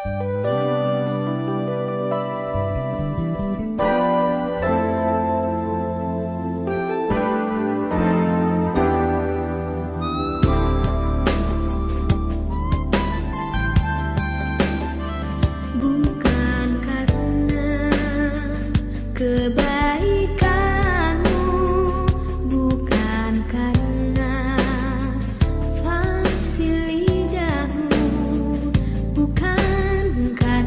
Bukan karena kebaikanmu, bukan karena fasih lidahmu, bukan karena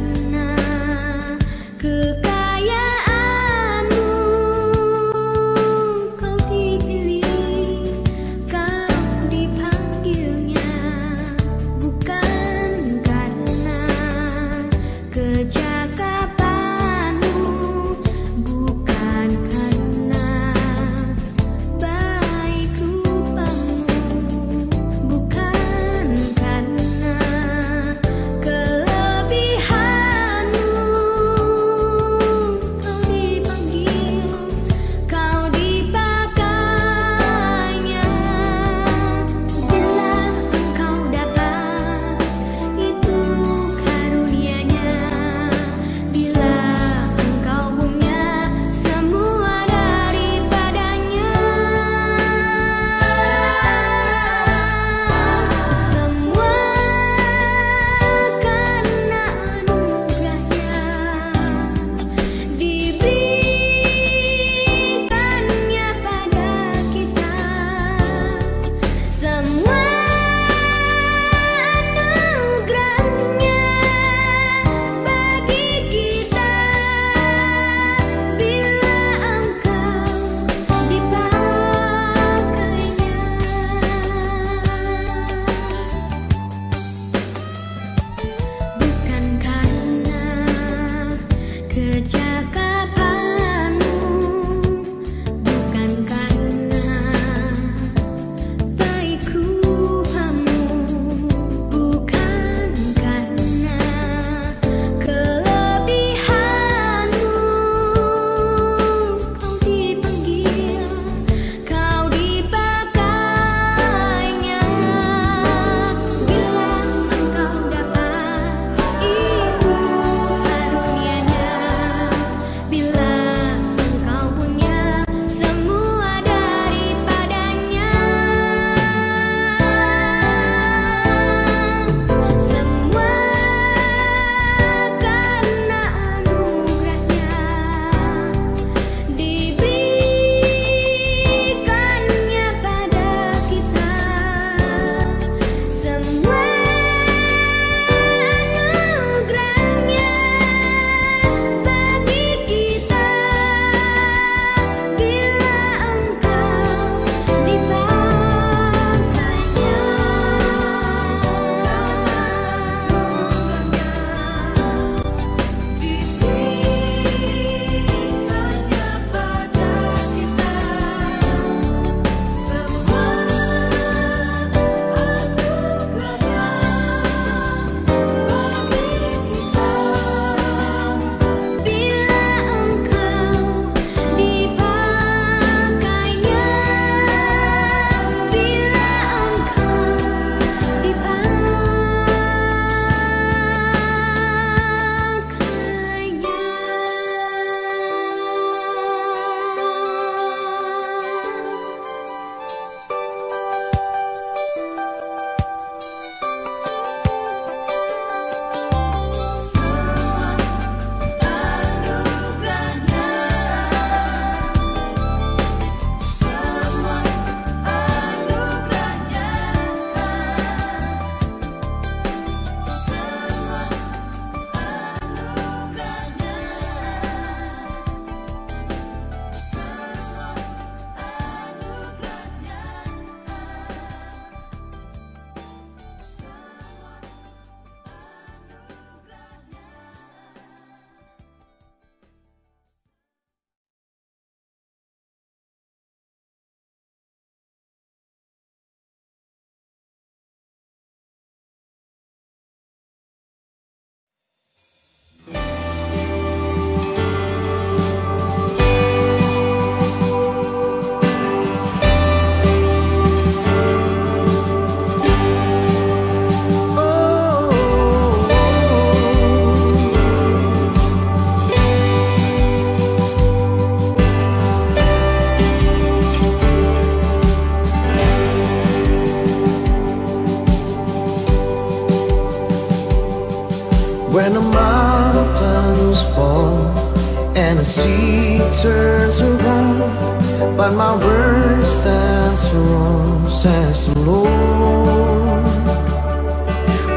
sea turns around, but my word stands firm, says the Lord.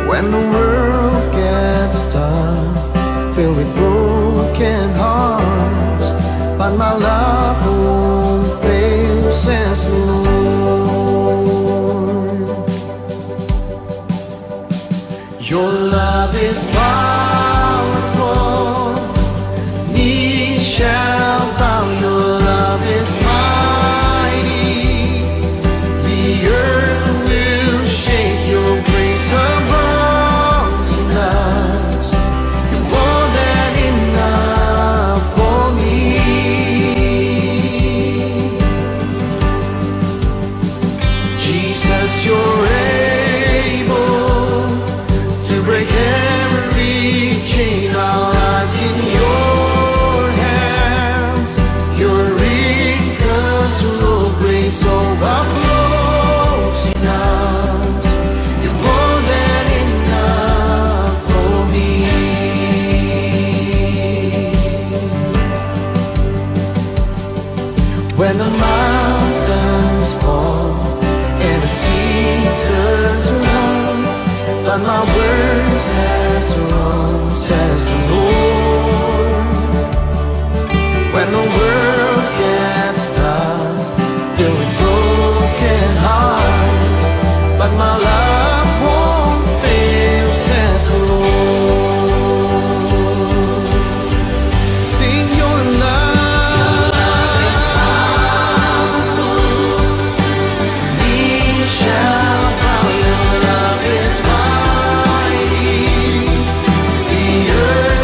When the world gets tough, filled with broken hearts, but my love won't fail, says the Lord. Your love is powerful, knees shall bow. Your love is mighty, the earth will shake. Your grace abounds in us. You're more than enough for me. Jesus, you're able to break every chain. Our lives in your hands. You're in control. Grace overflows in us. You're more than enough for me. When the mountains fall and the sea turns around, but my word stands firm, says the Lord. When the world gets tough, filled with broken hearts, but my love won't fail, says the Lord. Sing your love is powerful, knees shall bow. Your love is mighty, the earth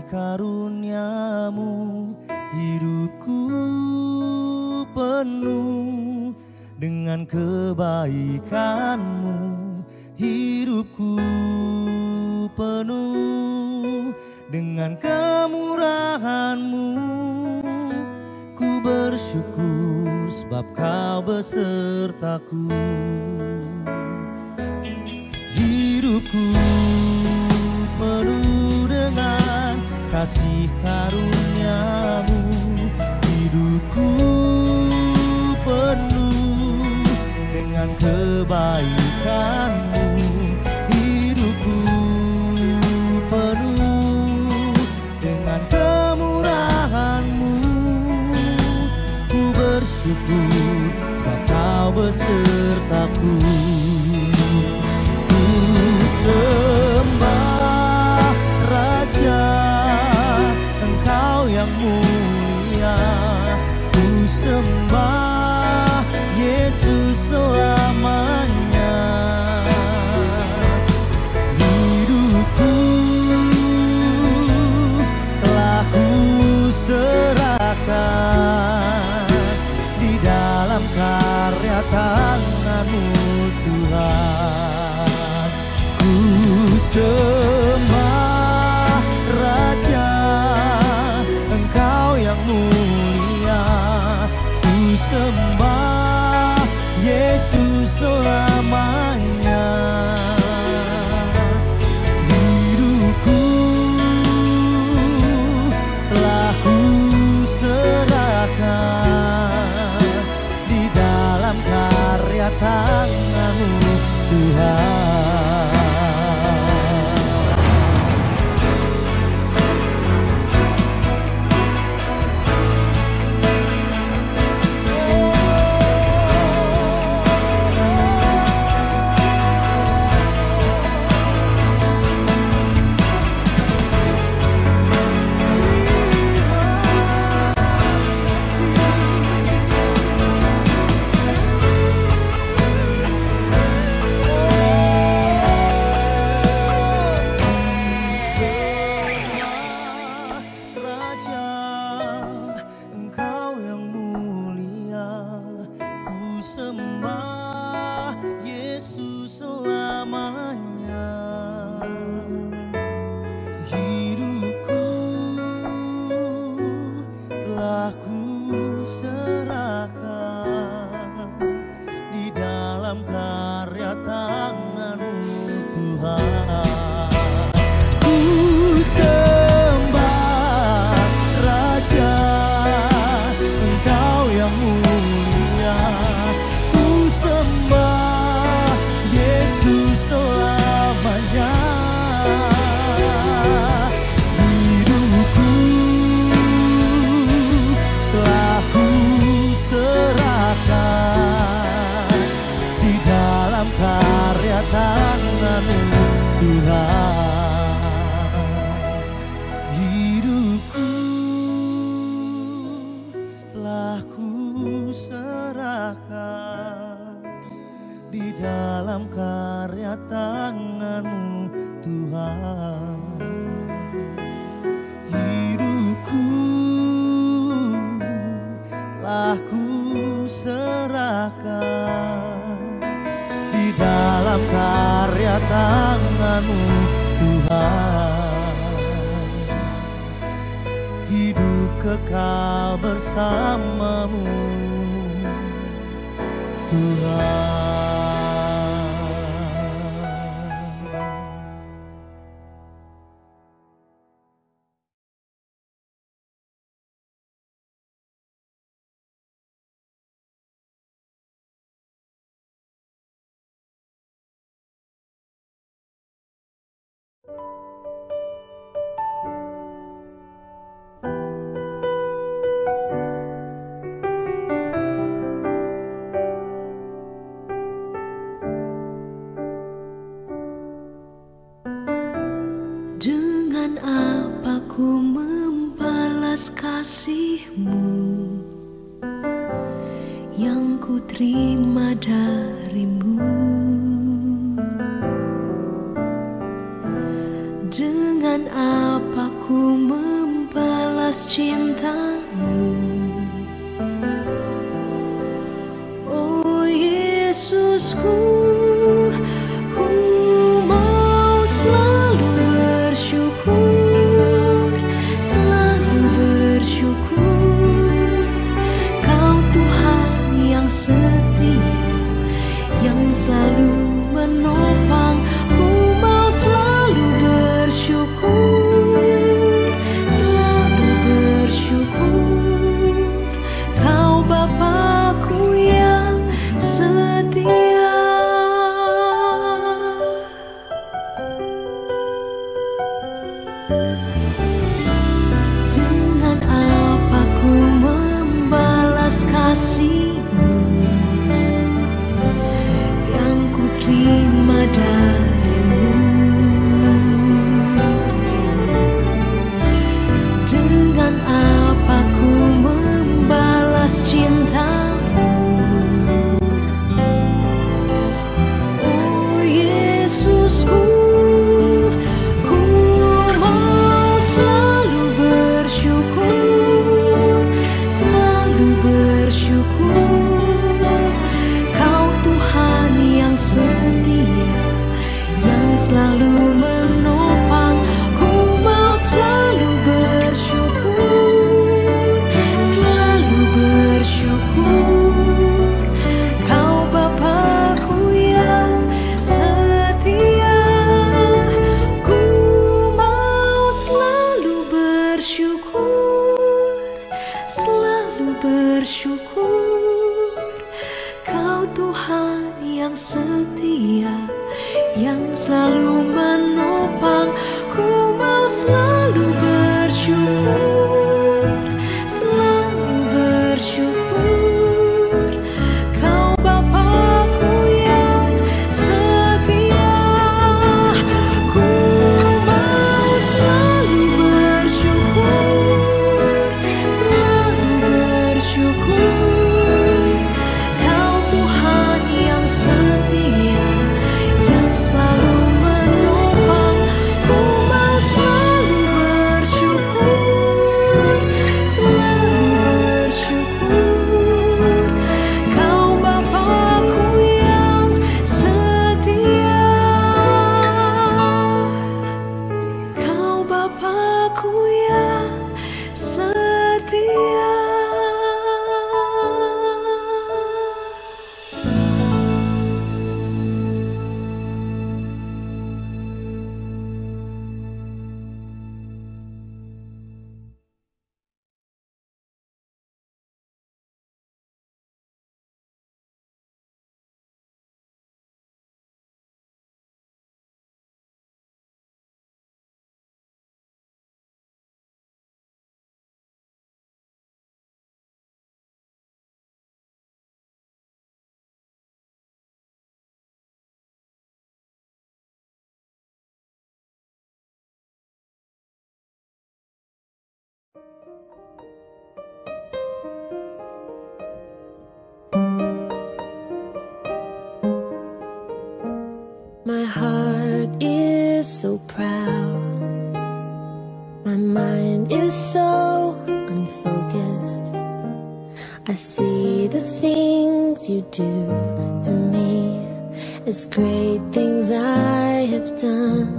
karunia-Mu, hidupku penuh dengan kebaikan-Mu, hidupku penuh dengan kemurahan-Mu. Ku bersyukur sebab Kau besertaku. Hidupku penuh dengan kasih karunia-Mu, hidupku penuh dengan kebaikan-Mu, hidupku penuh dengan kemurahan-Mu. Ku bersyukur sebab Kau besertaku. Ku sembah Raja, Engkau yang mulia. Ku sembah Yesus selamanya. Hidupku telah ku serahkan di dalam karya tangan-Mu Tuhan. Ku sembah Raja, Engkau yang mulia. Ku sembah Yesus selamanya. Hidupku telah ku serahkan di dalam karya tangan-Mu Tuhan. Tangan-Mu Tuhan, hidup kekal bersama-Mu Tuhan. Dengan apa ku membalas kasih-Mu yang ku terima dari-Mu? Dengan apa ku cintamu. Oh Yesusku, ku mau selalu bersyukur, selalu bersyukur. Kau Tuhan yang setia, yang selalu menopang. Ku mau selalu bersyukur, selalu bersyukur. Kau Bapakku yang setia. Dengan apa ku membalas kasih-Mu yang ku terima dari-Mu? Dengan apa ku membalas cinta-Mu? Oh Yesusku, ku mau selalu bersyukur, selalu bersyukur. Kau Tuhan yang setia, yang selalu menopang. Ku mau selalu bersyukur, selalu bersyukur. Kau Bapakku yang setia. Ku mau selalu bersyukur, selalu bersyukur. Kau Tuhan yang setia, yang selalu menopang. Ku mau selalu bersyukur, selalu bersyukur. Kau Bapakku yang setia. Ku mau selalu bersyukur, selalu bersyukur. Kau Tuhan yang setia, yang selalu menopang. Ku mau selalu bersyukur, selalu bersyukur. Kau Bapakku yang setia. Kau Bapakku yang setia. My heart is so proud. My mind is so unfocused. I see the things you do through me as great things I have done.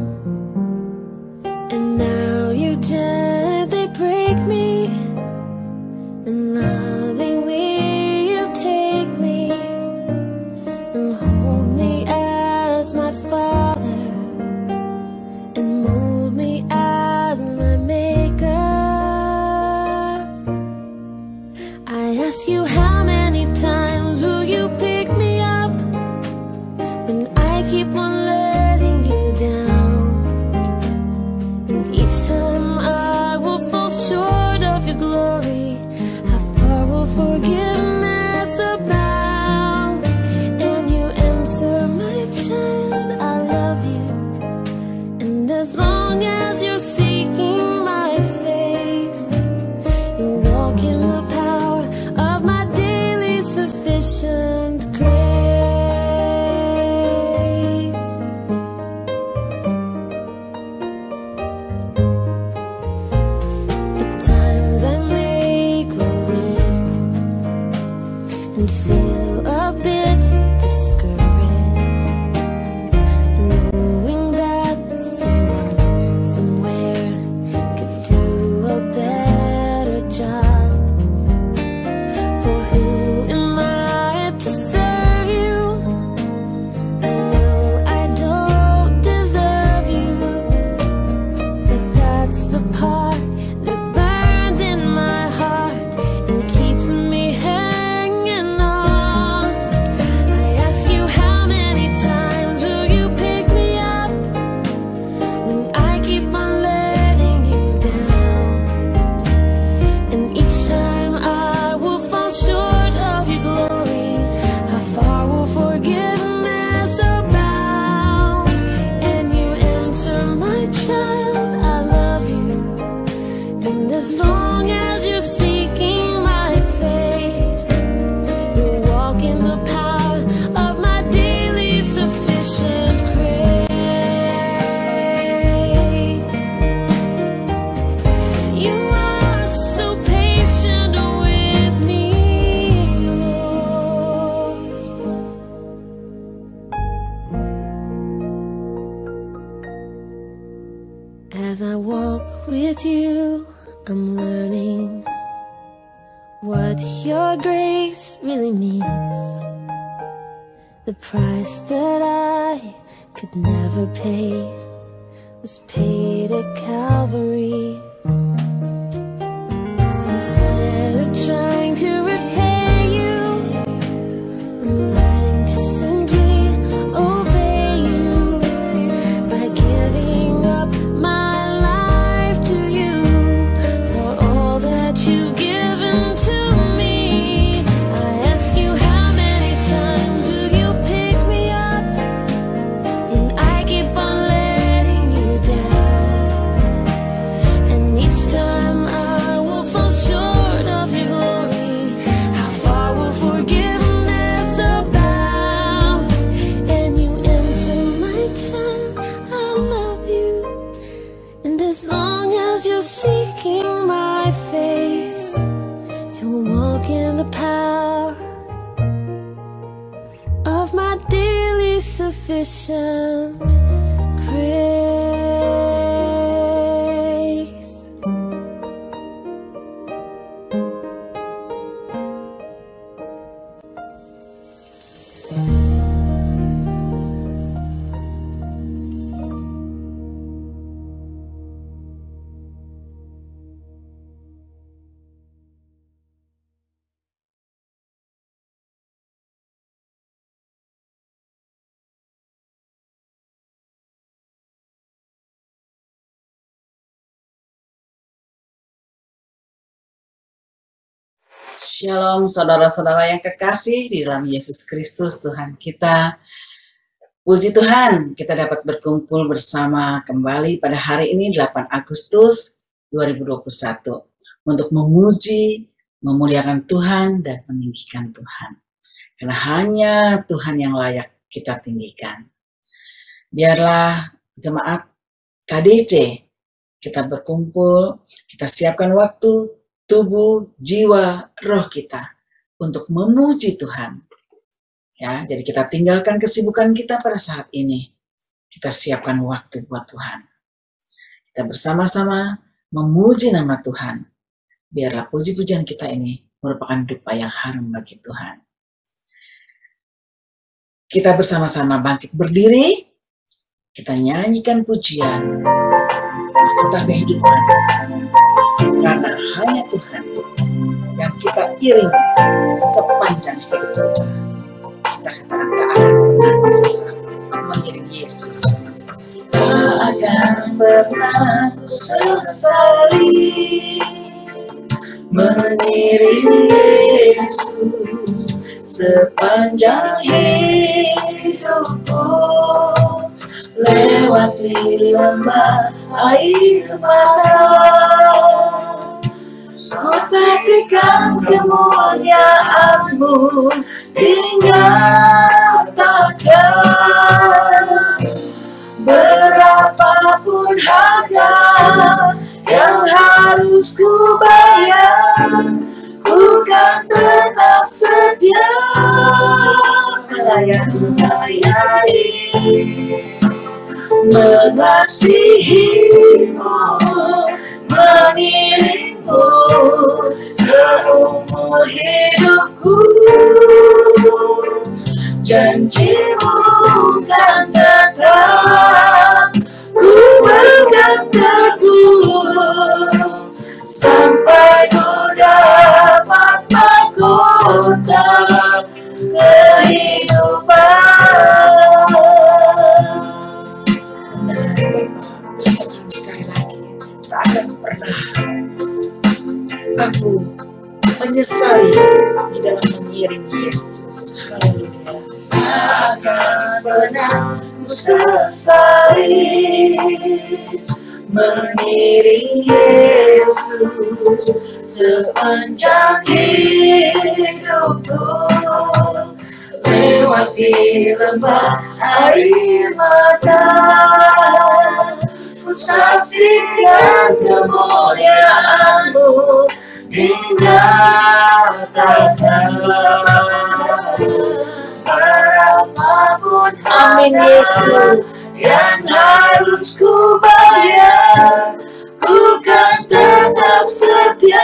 And now you gently break me, and lovingly you take me and hold me as my Father, and mold me as my Maker. I ask you, how many times will you pick me up when I keep on letting you down? And each time I will fall short of your glory. How far will forgiveness abound? And you answer, my child, I love you. And as long as you're seeking my face, you walk in the power of my daily sufficient grace. At times I and feel a bit discouraged, knowing that someone somewhere could do a better job. For who am I to serve you? I know I don't deserve you, but that's the part that burns in my heart and keeps me hanging on. I ask you, how many times will you pick me up when I keep on letting you down? And each time I will fall short of your glory. How far will forgiveness abound? And you answer, my child, I love you. And as long as you're seeking my face, you'll walk in the power of my daily sufficient grace. You are so patient with me, Lord. As I walk with you, I'm learning what your grace really means. The price that I could never pay was paid at Calvary. So instead of trying to repay you, I'm learning to simply obey you by giving up my life to you for all that you've given to me. I ask you, how many times will you pick me up when I keep on letting you down? And each time I will fall short of your glory. How far will forgiveness abound? And you answer, my child, I love you. And as long as you're seeking my face, you'll walk in the power of my daily sufficient grace. Shalom saudara-saudara yang kekasih di dalam Yesus Kristus Tuhan kita. Puji Tuhan, kita dapat berkumpul bersama kembali pada hari ini 8 Agustus 2021 untuk memuji, memuliakan Tuhan dan meninggikan Tuhan. Karena hanya Tuhan yang layak kita tinggikan. Biarlah jemaat KDC kita berkumpul, kita siapkan waktu, tubuh, jiwa, roh kita untuk memuji Tuhan. Ya, jadi kita tinggalkan kesibukan kita pada saat ini. Kita siapkan waktu buat Tuhan. Kita bersama-sama memuji nama Tuhan. Biarlah puji-pujian kita ini merupakan dupa yang harum bagi Tuhan. Kita bersama-sama bangkit berdiri. Kita nyanyikan pujian mahkota kehidupan. Karena hanya Tuhan yang kita iring sepanjang hidup kita. Kita katakan tak akan pernah sesali mengiring Yesus. Tak akan pernah sesali mengiring Yesus sepanjang hidupku. Lewati lembah air mata, ku saksikan kemuliaan-Mu dinyatakan. Berapapun harga yang harus ku bayar, ku kan kan tetap setia melayani, mengasihimu, mengiringmu seumur hidupku. Janjimu kan tetap ku pegang teguh sampai ku dapat mahkota kehidupan. Katakan sekali lagi, tak akan pernah aku menyesali di dalam mengiring Yesus. Haleluya. Akan pernah ku sesali mengiring Yesus sepanjang hidupku, lewati lembah air mata, ku saksikan kemuliaan-Mu dinyatakan. Berapapun amin Yesus yang harus ku bayar, ku kan tetap setia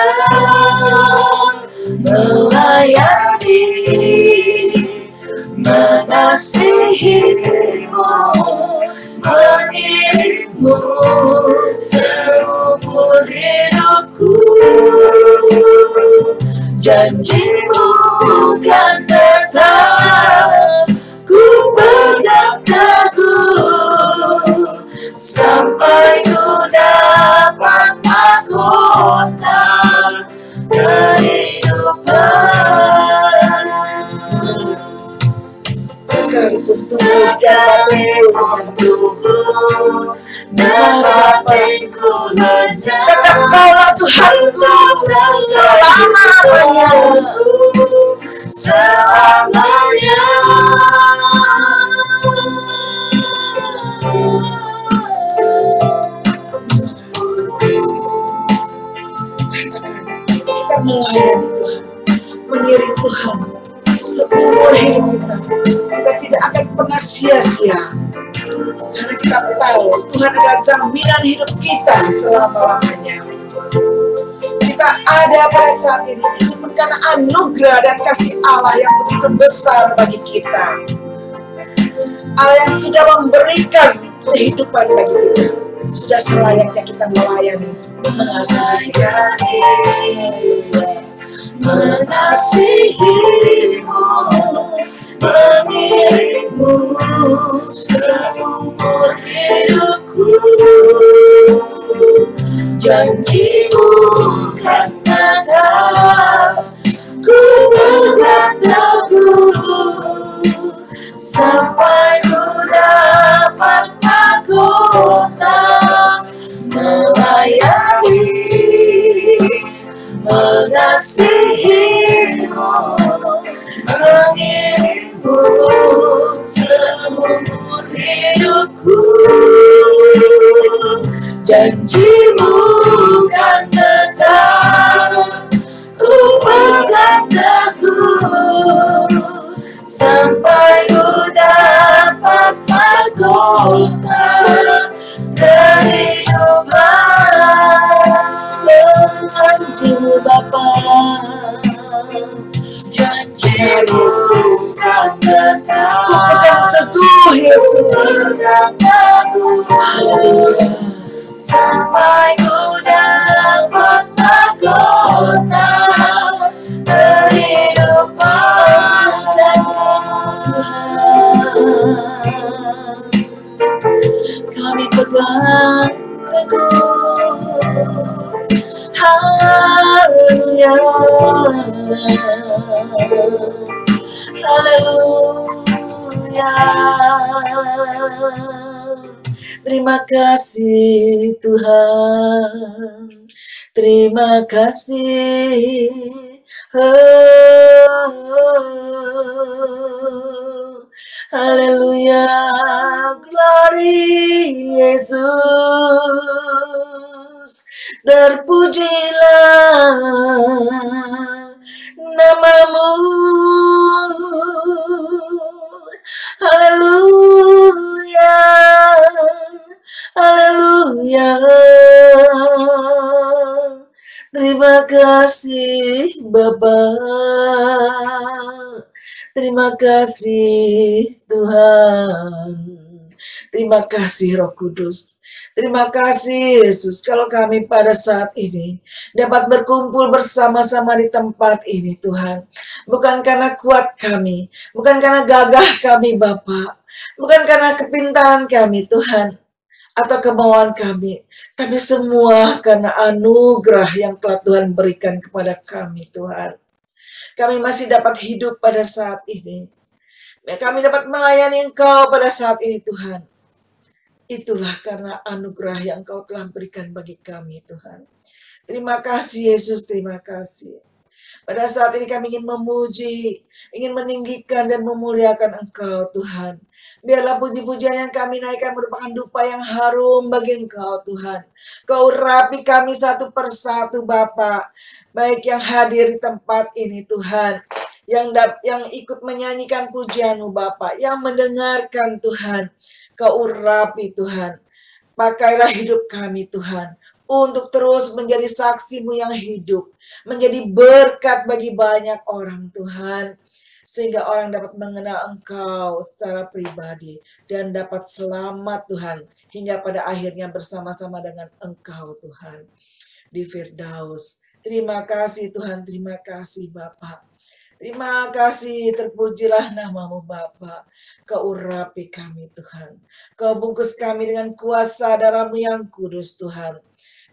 melayani, mengasihimu, mengiringmu seumur hidupku. Janjimu kan tetap ku pegang teguh sampai ku dapat mahkota kehidupan. Sekalipun tubuh dan batinku lenyap, tetap Kaulah Tuhanku selama-lamanya, selamanya. Kita melayani Tuhan, mengiring Tuhan seumur hidup kita. Kita tidak akan pernah sia-sia, karena kita tahu Tuhan adalah jaminan hidup kita selama-lamanya. Kita ada pada saat ini itu pun karena anugerah dan kasih Allah yang begitu besar bagi kita. Allah yang sudah memberikan kehidupan bagi kita. Sudah selayaknya kita melayani, mengasihimu, mengiringmu seumur hidupku. Janjimu kan tetap ku pegang teguh sampai ku dapat mahkota melayani, mengasihimu, mengiringmu seumur hidupku. Janjimu kan tetap ku pegang teguh sampai ku dapat mahkota kehidupan. Janjimu Bapa, janji Yesus yang tetap, ku pegang teguh Yesus, haleluya, sampai ku dapat mahkota kehidupan. Janjimu Tuhan, kami pegang teguh, haleluya, haleluya. Terima kasih Tuhan, terima kasih. Haleluya, glory Yesus, terpujilah namamu. Haleluya, haleluya. Terima kasih Bapa, terima kasih Tuhan, terima kasih Roh Kudus. Terima kasih Yesus, kalau kami pada saat ini dapat berkumpul bersama-sama di tempat ini Tuhan. Bukan karena kuat kami, bukan karena gagah kami Bapa, bukan karena kepintaran kami Tuhan, atau kemauan kami, tapi semua karena anugerah yang telah Tuhan berikan kepada kami Tuhan. Kami masih dapat hidup pada saat ini. Kami dapat melayani Engkau pada saat ini Tuhan. Itulah karena anugerah yang Engkau telah berikan bagi kami Tuhan. Terima kasih Yesus, terima kasih. Pada saat ini kami ingin memuji, ingin meninggikan dan memuliakan Engkau Tuhan. Biarlah puji-pujian yang kami naikkan merupakan dupa yang harum bagi Engkau Tuhan. Kau urapi kami satu persatu Bapa, baik yang hadir di tempat ini Tuhan, yang ikut menyanyikan pujian-Mu Bapa, yang mendengarkan Tuhan. Kau urapi Tuhan, pakailah hidup kami Tuhan, untuk terus menjadi saksi-Mu yang hidup, menjadi berkat bagi banyak orang Tuhan, sehingga orang dapat mengenal Engkau secara pribadi dan dapat selamat Tuhan, hingga pada akhirnya bersama-sama dengan Engkau Tuhan di Firdaus. Terima kasih Tuhan, terima kasih Bapa. Terima kasih, terpujilah namamu Bapa. Kau urapi kami Tuhan. Kau bungkus kami dengan kuasa darah-Mu yang kudus Tuhan.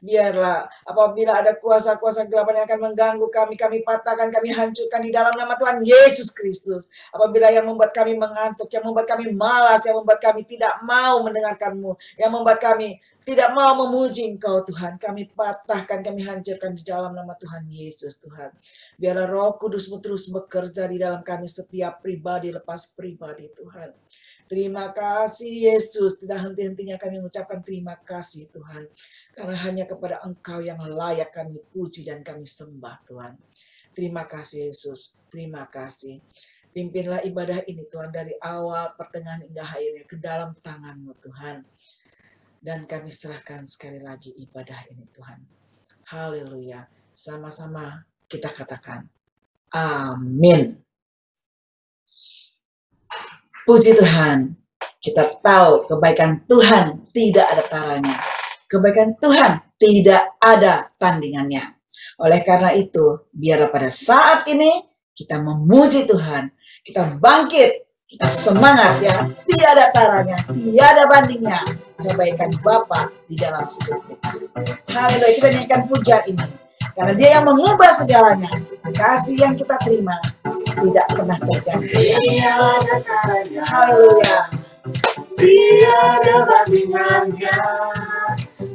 Biarlah apabila ada kuasa-kuasa kegelapan yang akan mengganggu kami, kami patahkan, kami hancurkan di dalam nama Tuhan Yesus Kristus. Apabila yang membuat kami mengantuk, yang membuat kami malas, yang membuat kami tidak mau mendengarkan-Mu, yang membuat kami tidak mau memuji Engkau Tuhan, kami patahkan, kami hancurkan di dalam nama Tuhan Yesus Tuhan. Biarlah Roh Kudus-Mu terus bekerja di dalam kami setiap pribadi lepas pribadi Tuhan. Terima kasih Yesus, tidak henti-hentinya kami mengucapkan terima kasih Tuhan. Karena hanya kepada Engkau yang layak kami puji dan kami sembah Tuhan. Terima kasih Yesus, terima kasih. Pimpinlah ibadah ini Tuhan dari awal, pertengahan hingga akhirnya ke dalam tangan-Mu Tuhan. Dan kami serahkan sekali lagi ibadah ini Tuhan. Haleluya. Sama-sama kita katakan amin. Puji Tuhan. Kita tahu kebaikan Tuhan tidak ada taranya. Kebaikan Tuhan tidak ada tandingannya. Oleh karena itu, biarlah pada saat ini kita memuji Tuhan. Kita bangkit. Kita semangat ya, tiada taranya, tiada bandingnya kebaikan Bapa di dalam hidup kita. Haleluya, kita nyanyikan pujian ini. Karena Dia yang mengubah segalanya. Kasih yang kita terima tidak pernah terganti. Tiada taranya, Haleluya. tiada bandingannya,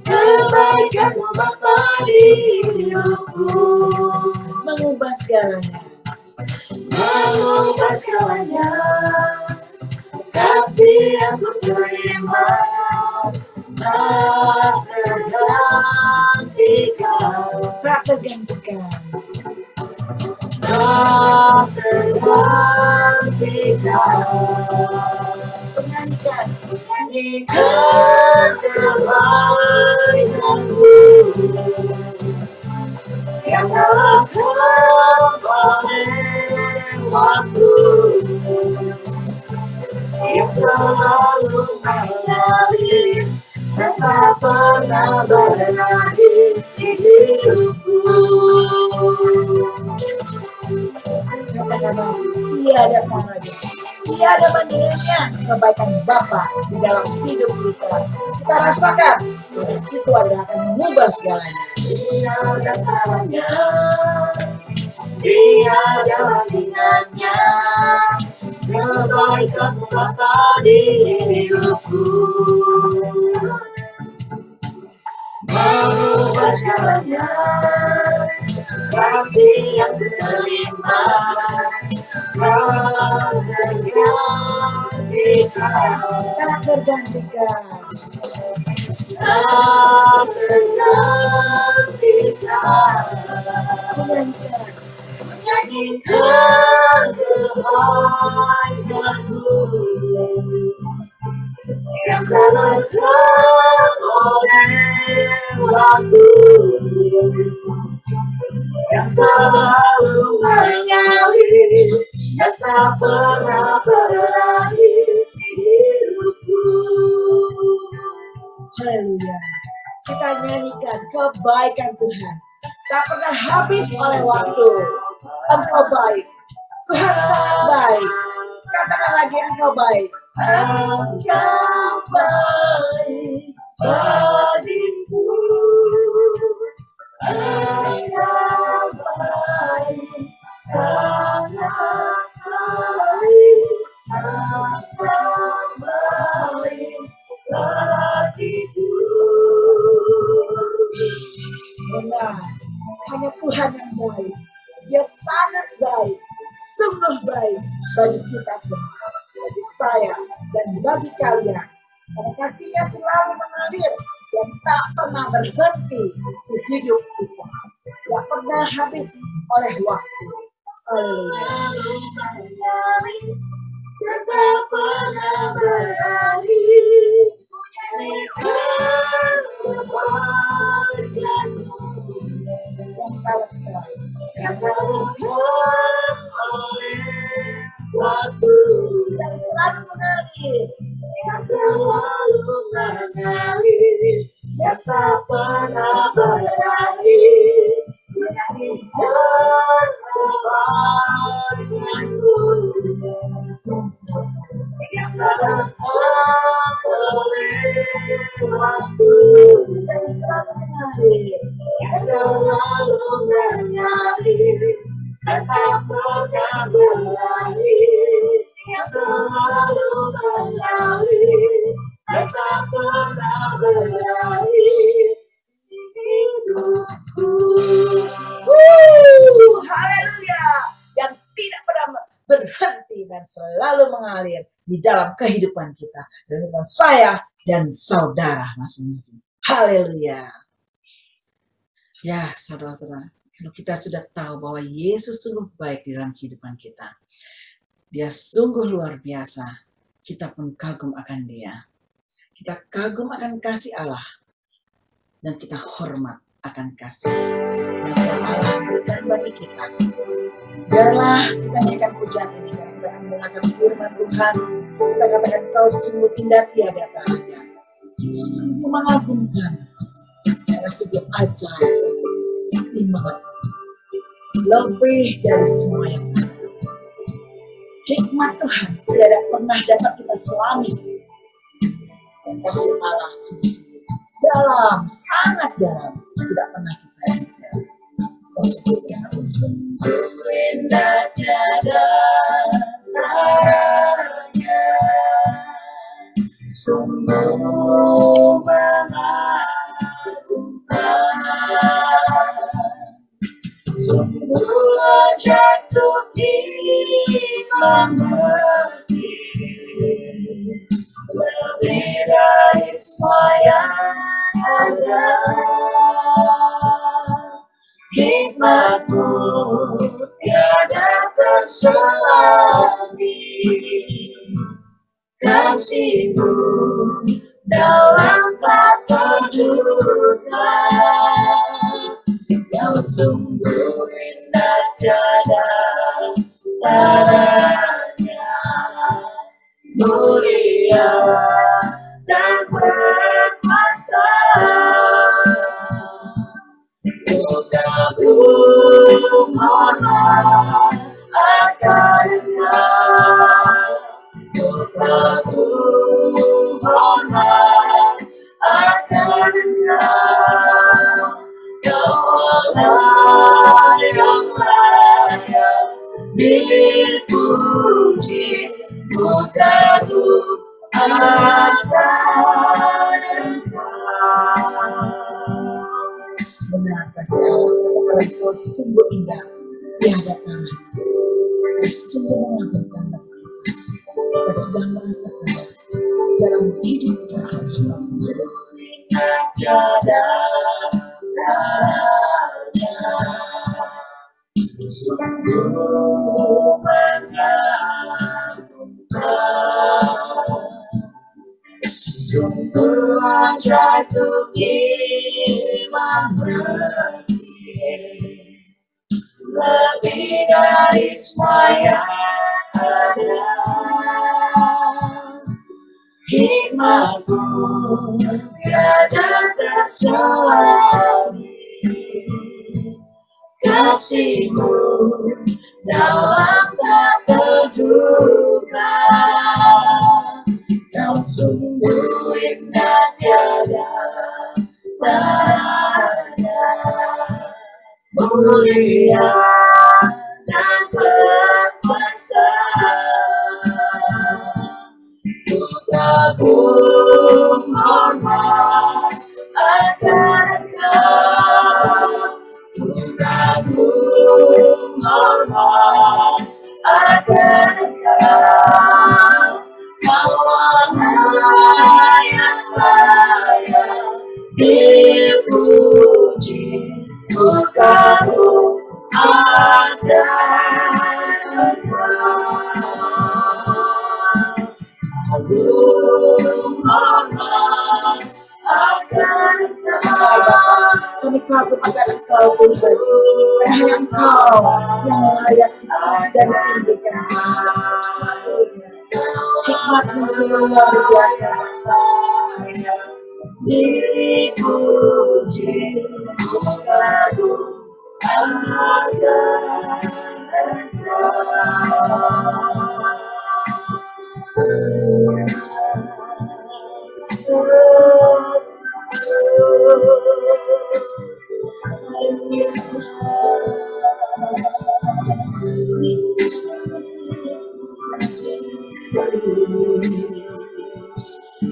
kebaikan-Mu Bapa di hidupku, Mengubah segalanya. mengubah segalanya. Kasih yang ku terima tak tergantikan, Tak tergantikan. tak tergantikan. Menyanyikan. Nyanyikan kebaikan-Mu yang telah Kau waktu, yang selalu mengalir dan tak pernah berhenti di hidupku. Katakan, tiada taranya, tiada bandingannya kebaikan Bapa di dalam hidup kita. Kita rasakan dan itu adalah akan mengubah segalanya. Tiada taranya, tiada bandingannya, kebaikan-Mu Bapa di hidupku, mengubah segalanya. Kasih yang ku terima Tak tergantikan. tak tergantikan. Menyanyikan. Menyanyikan nyanyikan kebaikan-Mu yang tak lekang oleh waktu, yang selalu mengalir, yang tak pernah berakhir hidupku. Haleluya. Kita nyanyikan kebaikan Tuhan. Tak pernah habis oleh waktu. Engkau baik. Tuhan sangat baik. Katakan lagi, Engkau baik. Engkau baik bagiku, Engkau baik, sangat baik, Engkau baik bagiku. Benar. Hanya Tuhan yang baik. Dia sangat baik. Sungguh baik bagi kita semua. Bagi saya dan bagi kalian. Karena kasih-Nya selalu mengalir dan tak pernah berhenti di hidup kita. Tak pernah habis oleh waktu. Haleluya. Dan tak pernah berakhir. Nyanyikan kebaikan-Mu yang tak lekang oleh waktu, Yang selalu mengalir. yang selalu mengalir, yang tak pernah berakhir. Menyanyikan kebaikan-Mu yang tak lekang oleh waktu, Yang selalu mengalir. yang selalu mengalir, dan tak pernah berakhir, yang selalu mengalir, dan tak pernah berakhir hidupku. Haleluya. Yang tidak pernah berhenti dan selalu mengalir di dalam kehidupan kita. Kehidupan saya dan saudara masing-masing. Haleluya. Ya, saudara-saudara, kalau kita sudah tahu bahwa Yesus sungguh baik di dalam kehidupan kita, Dia sungguh luar biasa, kita pun kagum akan Dia. Kita kagum akan kasih Allah, dan kita hormat akan kasih yang Allah berikan bagi kita. Biarlah kita nyanyikan pujian ini, karena kita akan mendengarkan firman Tuhan. Kita katakan, Kau sungguh indah tiada tara, sungguh mengagumkan, karena sungguh ajaib, iman, lebih dari semua yang ada. Hikmat Tuhan tidak pernah dapat kita selami, dan kasih Allah sungguh dalam, sangat dalam, tidak pernah kita ingat. Kau sungguh Indah tiada taranya, sungguh mengagumkan, sungguh jatuh dimengerti, lebih dari semua yang ada. Hikmat-Mu tiada terselami, kasih-Mu dalam tak terduga. Kau sungguh indah tiada taranya, mulia dan berkuasa. Kagum hormat akan Engkau, kagum hormat akan Engkau, Kau Allah yang layak dipuji. Ku kagum akan Engkau. benar kasih Allah, Kau sungguh indah tiada tara, sungguh mengagumkan bagi kita. Kita sudah merasakan dalam hidup kita masing-masing. Tiada taranya, sungguh jatuh iman berarti lebih dari semua yang ada. Hikmatmu tiada terselami, kasihmu dalam tak terduga. Kau sungguh indah tiada tanda, mulia dan berkuasa. Ku tabung hormat akan Engkau, ku tabung hormat akan Engkau. Kau Allah yang layak dipuji, ku tabung akan Engkau. Kami kagum akan Engkau, Tuhan. Hanya Engkau yang layak dipuji dan ditinggikan. Hikmat-Mu sungguh luar biasa. Dipuji, ku kagum akan Engkau.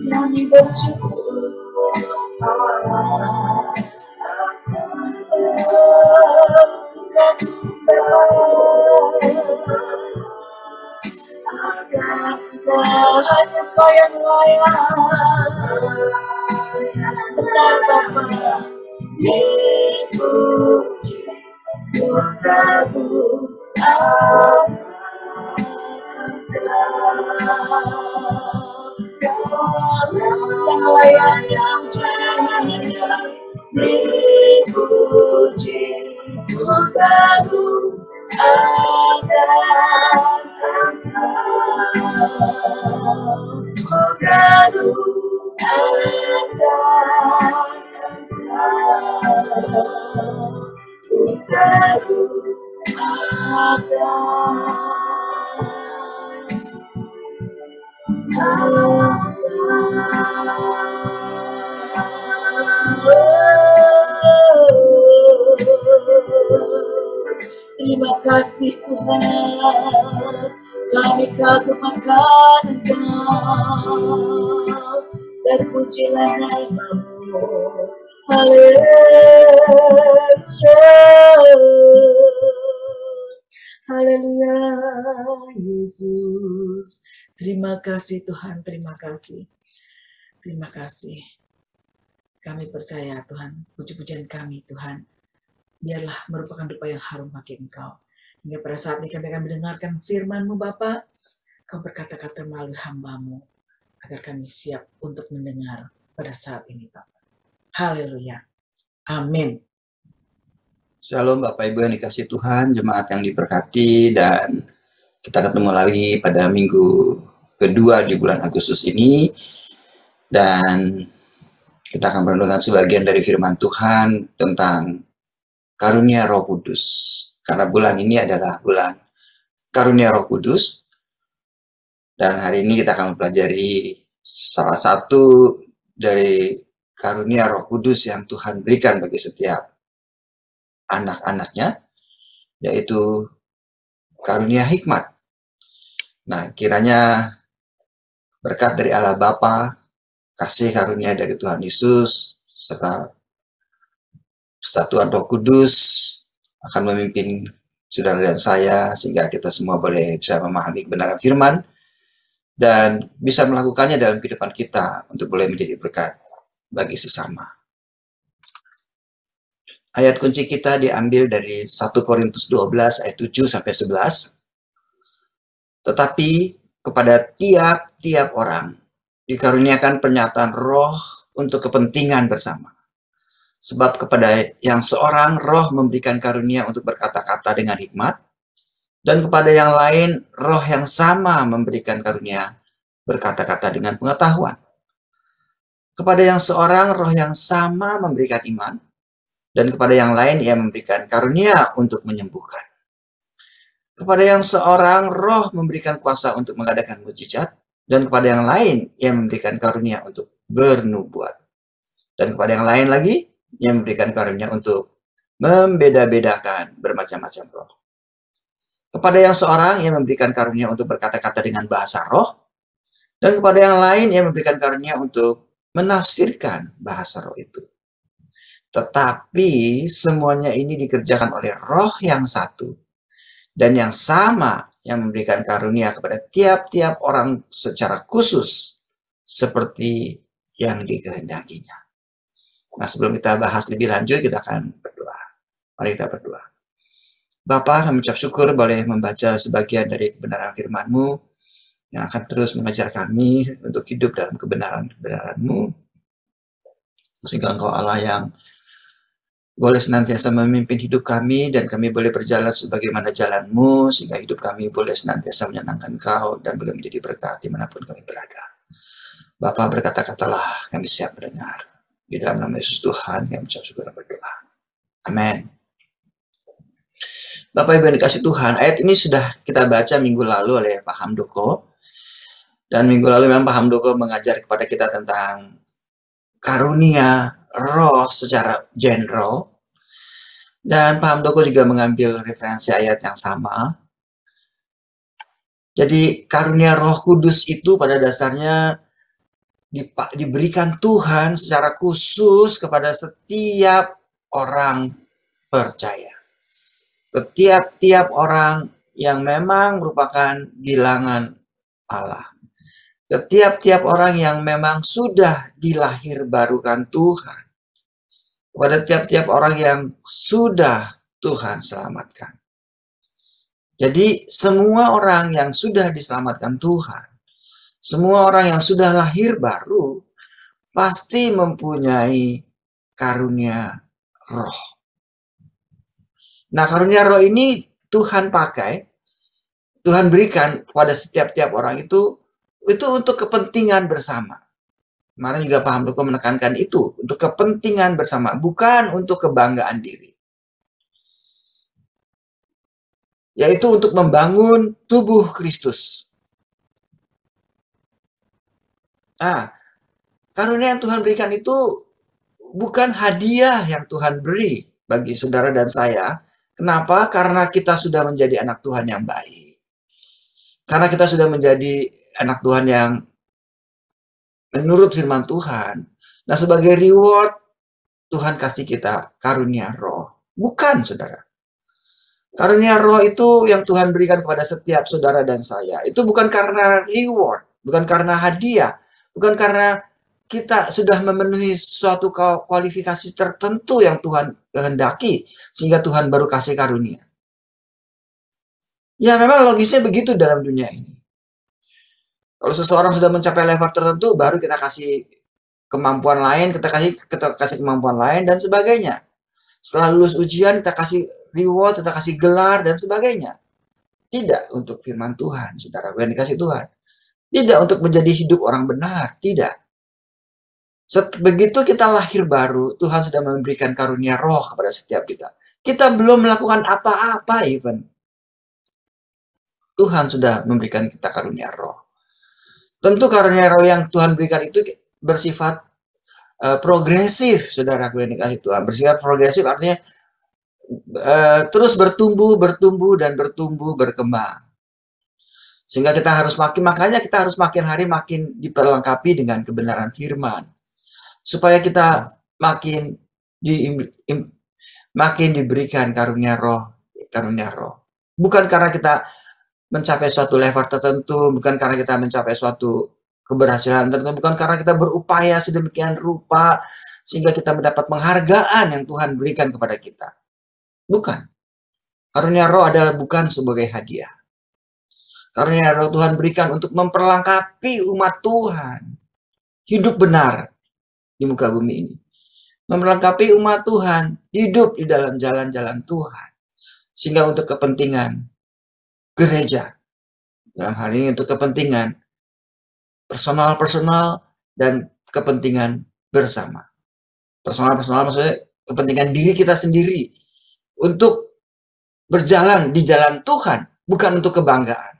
Kami bersyukur hanya Kau yang layak. Benar Bapa, dipuji, ku kagum akan yang layak dipuji, ku kagum akan Engkau, ku kagum akan Engkau, ku kagum Terima kasih Tuhan, kami kagum akan Engkau, terpujilah nama-Mu. Haleluya, haleluya Yesus. Terima kasih Tuhan, terima kasih. Terima kasih. Kami percaya Tuhan, puji-pujian kami Tuhan, biarlah merupakan dupa yang harum bagi Engkau. Hingga pada saat ini kami akan mendengarkan firman-Mu Bapa. Kau berkata-kata melalui hamba-Mu, agar kami siap untuk mendengar pada saat ini Bapa. Haleluya. Amin. Shalom Bapak Ibu yang dikasihi Tuhan, jemaat yang diberkati, dan kita ketemu lagi pada minggu kedua di bulan Agustus ini, dan kita akan merenungkan sebagian dari firman Tuhan tentang karunia Roh Kudus. Karena bulan ini adalah bulan karunia Roh Kudus, dan hari ini kita akan mempelajari salah satu dari karunia Roh Kudus yang Tuhan berikan bagi setiap anak-anaknya, yaitu karunia hikmat. Nah, kiranya berkat dari Allah Bapa, kasih karunia dari Tuhan Yesus, serta persatuan Roh Kudus akan memimpin saudara dan saya, sehingga kita semua boleh bisa memahami kebenaran firman dan bisa melakukannya dalam kehidupan kita untuk boleh menjadi berkat bagi sesama. Ayat kunci kita diambil dari 1 Korintus 12 ayat 7-11. Tetapi kepada tiap-tiap orang dikaruniakan pernyataan roh untuk kepentingan bersama. Sebab kepada yang seorang roh memberikan karunia untuk berkata-kata dengan hikmat, dan kepada yang lain roh yang sama memberikan karunia berkata-kata dengan pengetahuan. Kepada yang seorang roh yang sama memberikan iman, dan kepada yang lain ia memberikan karunia untuk menyembuhkan. Kepada yang seorang roh memberikan kuasa untuk mengadakan mukjizat, dan kepada yang lain ia memberikan karunia untuk bernubuat. Dan kepada yang lain lagi ia memberikan karunia untuk membeda-bedakan bermacam-macam roh. Kepada yang seorang ia memberikan karunia untuk berkata-kata dengan bahasa roh, dan kepada yang lain ia memberikan karunia untuk menafsirkan bahasa roh itu. Tetapi semuanya ini dikerjakan oleh roh yang satu, dan yang sama yang memberikan karunia kepada tiap-tiap orang secara khusus seperti yang dikehendakinya. Nah, sebelum kita bahas lebih lanjut, kita akan berdoa. Mari kita berdoa. Bapa, kami ucap syukur boleh membaca sebagian dari kebenaran firman-Mu yang akan terus mengajar kami untuk hidup dalam kebenaran-kebenaran-Mu. Sehingga Engkau Allah yang boleh senantiasa memimpin hidup kami, dan kami boleh berjalan sebagaimana jalan-Mu, sehingga hidup kami boleh senantiasa menyenangkan Kau dan boleh menjadi berkat dimanapun kami berada. Bapa, berkata-katalah, kami siap mendengar. Di dalam nama Yesus Tuhan, kami ucap syukur dan berdoa. Amin. Bapak Ibu yang dikasih Tuhan, ayat ini sudah kita baca minggu lalu oleh Pak Hamdoko. Dan minggu lalu memang Pak Hamdoko mengajar kepada kita tentang karunia roh secara general. Dan Pak Hamdoko juga mengambil referensi ayat yang sama. Jadi karunia Roh Kudus itu pada dasarnya diberikan Tuhan secara khusus kepada setiap orang percaya. Setiap orang yang memang merupakan bilangan Allah. Setiap orang yang memang sudah dilahirbarukan Tuhan. Kepada tiap-tiap orang yang sudah Tuhan selamatkan. Jadi semua orang yang sudah diselamatkan Tuhan, semua orang yang sudah lahir baru, pasti mempunyai karunia roh. Nah, karunia roh ini Tuhan pakai, Tuhan berikan kepada setiap orang itu untuk kepentingan bersama. Kemarin juga Pak Hamdoko menekankan itu, untuk kepentingan bersama, bukan untuk kebanggaan diri. Yaitu untuk membangun tubuh Kristus. Nah, karunia yang Tuhan berikan itu bukan hadiah yang Tuhan beri bagi saudara dan saya. Kenapa? Karena kita sudah menjadi anak Tuhan yang baik. Karena kita sudah menjadi anak Tuhan yang menurut firman Tuhan. Nah, sebagai reward, Tuhan kasih kita karunia roh. Bukan, saudara. Karunia roh itu yang Tuhan berikan kepada setiap saudara dan saya. Itu bukan karena reward, bukan karena hadiah. Bukan karena kita sudah memenuhi suatu kualifikasi tertentu yang Tuhan kehendaki, sehingga Tuhan baru kasih karunia. Ya, memang logisnya begitu dalam dunia ini. Kalau seseorang sudah mencapai level tertentu, baru kita kasih kemampuan lain, kita kasih kemampuan lain, dan sebagainya. Setelah lulus ujian, kita kasih reward, kita kasih gelar, dan sebagainya. Tidak untuk firman Tuhan, saudara yang dikasih Tuhan. Tidak untuk menjadi hidup orang benar, tidak. Begitu kita lahir baru, Tuhan sudah memberikan karunia roh kepada setiap kita. Kita belum melakukan apa-apa even. Tuhan sudah memberikan kita karunia roh. Tentu karunia roh yang Tuhan berikan itu bersifat progresif, saudaraku yang dikasih Tuhan. Bersifat progresif artinya terus bertumbuh, berkembang. Sehingga kita harus makanya kita harus makin hari makin diperlengkapi dengan kebenaran firman. Supaya kita makin diberikan karunia roh. Bukan karena kita mencapai suatu level tertentu, bukan karena kita mencapai suatu keberhasilan tertentu, bukan karena kita berupaya sedemikian rupa sehingga kita mendapat penghargaan yang Tuhan berikan kepada kita. Bukan. Karunia roh adalah bukan sebagai hadiah. Karunia roh Tuhan berikan untuk memperlengkapi umat Tuhan. Hidup benar. di muka bumi ini. Melengkapi umat Tuhan, hidup di dalam jalan-jalan Tuhan. Sehingga untuk kepentingan gereja, dalam hal ini untuk kepentingan personal-personal dan kepentingan bersama. Personal-personal maksudnya kepentingan diri kita sendiri untuk berjalan di jalan Tuhan, bukan untuk kebanggaan.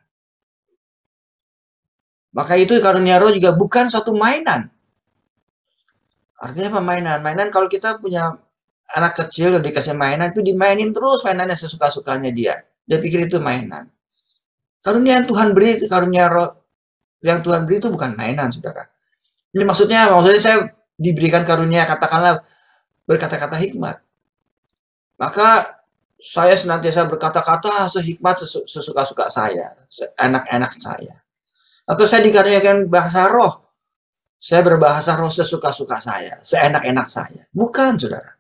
Maka itu karunia roh juga bukan suatu mainan. Artinya apa mainan? Mainan kalau kita punya anak kecil dikasih mainan itu dimainin terus mainannya sesuka-sukanya dia. Dia pikir itu mainan. Karunia yang Tuhan beri, karunia roh yang Tuhan beri itu bukan mainan, saudara. Ini maksudnya saya diberikan karunia katakanlah berkata-kata hikmat. Maka saya senantiasa berkata-kata sehikmat sesuka-suka saya, enak-enak saya. Atau saya dikaruniakan bahasa roh. Saya berbahasa roh sesuka-suka saya, seenak-enak saya. Bukan, saudara.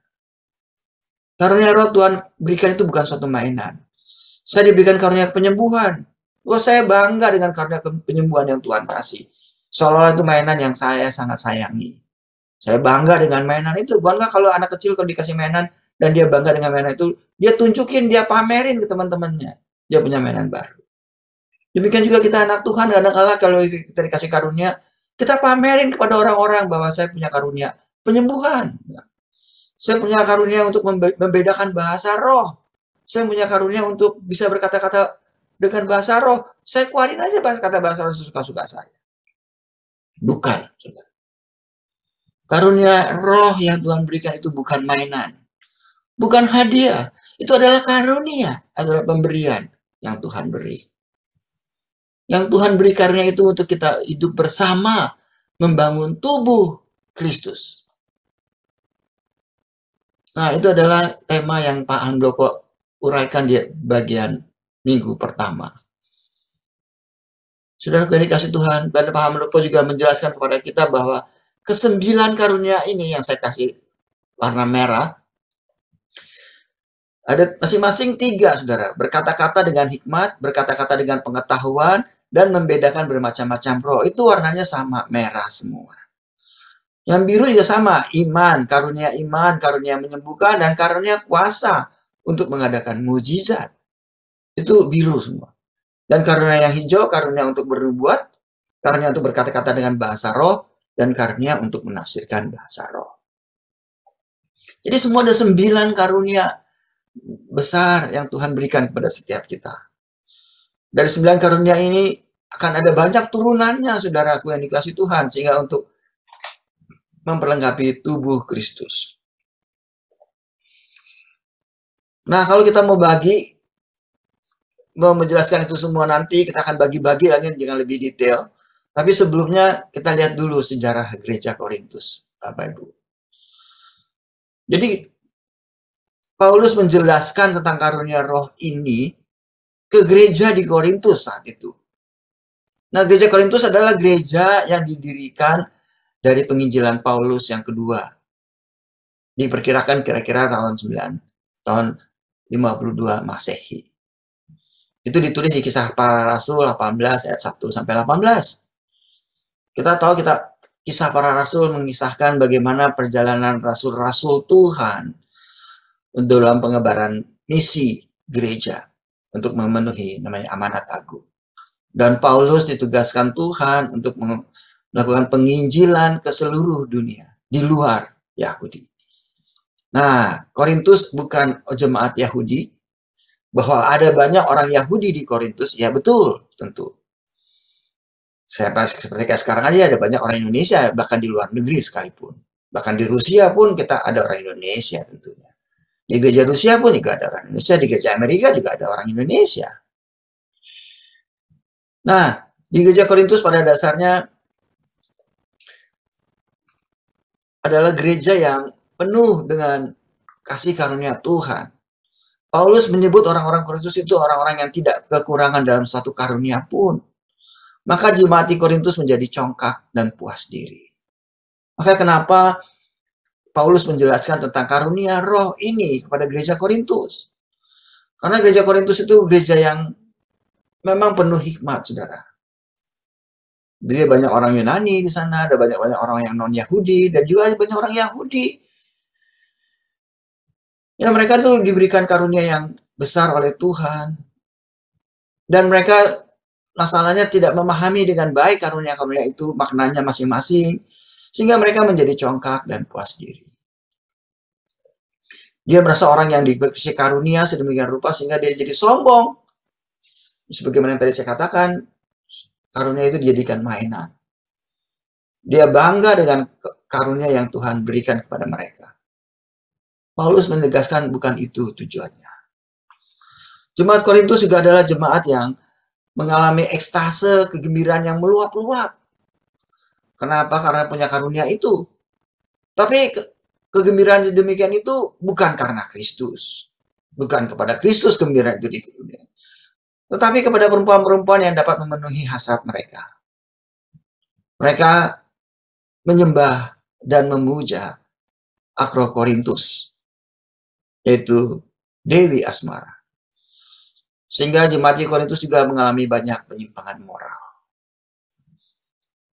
Karunia roh Tuhan berikan itu bukan suatu mainan. Saya diberikan karunia penyembuhan. Wah, saya bangga dengan karunia penyembuhan yang Tuhan kasih. Seolah-olah itu mainan yang saya sangat sayangi. Saya bangga dengan mainan itu. Bangga kalau anak kecil kalau dikasih mainan dan dia bangga dengan mainan itu, dia tunjukin, dia pamerin ke teman-temannya. Dia punya mainan baru. Demikian juga kita anak Tuhan, kadang-kadang kalau kita dikasih karunia, kita pamerin kepada orang-orang bahwa saya punya karunia penyembuhan. Saya punya karunia untuk membedakan bahasa roh. Saya punya karunia untuk bisa berkata-kata dengan bahasa roh. Saya keluarin aja kata bahasa roh sesuka-suka saya. Bukan. Karunia roh yang Tuhan berikan itu bukan mainan. Bukan hadiah. Itu adalah karunia, adalah pemberian yang Tuhan beri. Yang Tuhan beri karunia itu untuk kita hidup bersama, membangun tubuh Kristus. Nah, itu adalah tema yang Pak Handoko uraikan di bagian minggu pertama. Saudara yang dikasih Tuhan, dan Pak Handoko juga menjelaskan kepada kita bahwa ke-9 karunia ini yang saya kasih warna merah, ada masing-masing 3, saudara. Berkata-kata dengan hikmat, berkata-kata dengan pengetahuan, dan membedakan bermacam-macam roh. Itu warnanya sama, merah semua. Yang biru juga sama, iman, karunia menyembuhkan, dan karunia kuasa untuk mengadakan mujizat. Itu biru semua. Dan karunia yang hijau, karunia untuk bernubuat, karunia untuk berkata-kata dengan bahasa roh, dan karunia untuk menafsirkan bahasa roh. Jadi semua ada 9 karunia besar yang Tuhan berikan kepada setiap kita. Dari 9 karunia ini akan ada banyak turunannya, saudaraku yang dikasih Tuhan, sehingga untuk memperlengkapi tubuh Kristus. Nah, kalau kita mau menjelaskan itu semua nanti, kita akan bagi-bagi lagi dengan lebih detail. Tapi sebelumnya kita lihat dulu sejarah gereja Korintus, Bapak Ibu. Jadi, Paulus menjelaskan tentang karunia roh ini ke gereja di Korintus saat itu. Nah, gereja Korintus adalah gereja yang didirikan dari penginjilan Paulus yang kedua. Diperkirakan kira-kira tahun 52 Masehi. Itu ditulis di Kisah Para Rasul 18 ayat 1 sampai 18. Kita tahu Kisah Para Rasul mengisahkan bagaimana perjalanan rasul-rasul Tuhan dalam pengebaran misi gereja untuk memenuhi namanya amanat agung. Dan Paulus ditugaskan Tuhan untuk melakukan penginjilan ke seluruh dunia di luar Yahudi. Nah, Korintus bukan jemaat Yahudi. Bahwa ada banyak orang Yahudi di Korintus, ya betul, tentu. Seperti kayak sekarang aja ada banyak orang Indonesia, bahkan di luar negeri sekalipun. Bahkan di Rusia pun kita ada orang Indonesia tentunya. Di gereja Rusia pun juga ada orang Indonesia, di gereja Amerika juga ada orang Indonesia. Nah, di gereja Korintus pada dasarnya adalah gereja yang penuh dengan kasih karunia Tuhan. Paulus menyebut orang-orang Korintus itu orang-orang yang tidak kekurangan dalam suatu karunia pun. Maka jemaat di Korintus menjadi congkak dan puas diri. Maka kenapa Paulus menjelaskan tentang karunia roh ini kepada gereja Korintus? Karena gereja Korintus itu gereja yang memang penuh hikmat, saudara. Jadi banyak orang Yunani di sana, ada banyak orang yang non-Yahudi, dan juga ada banyak orang Yahudi. Ya, mereka tuh diberikan karunia yang besar oleh Tuhan. Dan mereka masalahnya tidak memahami dengan baik karunia-karunia itu, maknanya masing-masing. Sehingga mereka menjadi congkak dan puas diri. Dia merasa orang yang dikasih karunia sedemikian rupa sehingga dia jadi sombong. Sebagaimana yang tadi saya katakan, karunia itu dijadikan mainan. Dia bangga dengan karunia yang Tuhan berikan kepada mereka. Paulus menegaskan bukan itu tujuannya. Jemaat Korintus juga adalah jemaat yang mengalami ekstase, kegembiraan yang meluap-luap. Kenapa? Karena punya karunia itu. Tapi kegembiraan demikian itu bukan karena Kristus. Bukan kepada Kristus gembira itu dikembirakan. Tetapi kepada perempuan-perempuan yang dapat memenuhi hasrat mereka. Mereka menyembah dan memuja Akrokorintus, yaitu Dewi Asmara. Sehingga jemaat di Korintus juga mengalami banyak penyimpangan moral.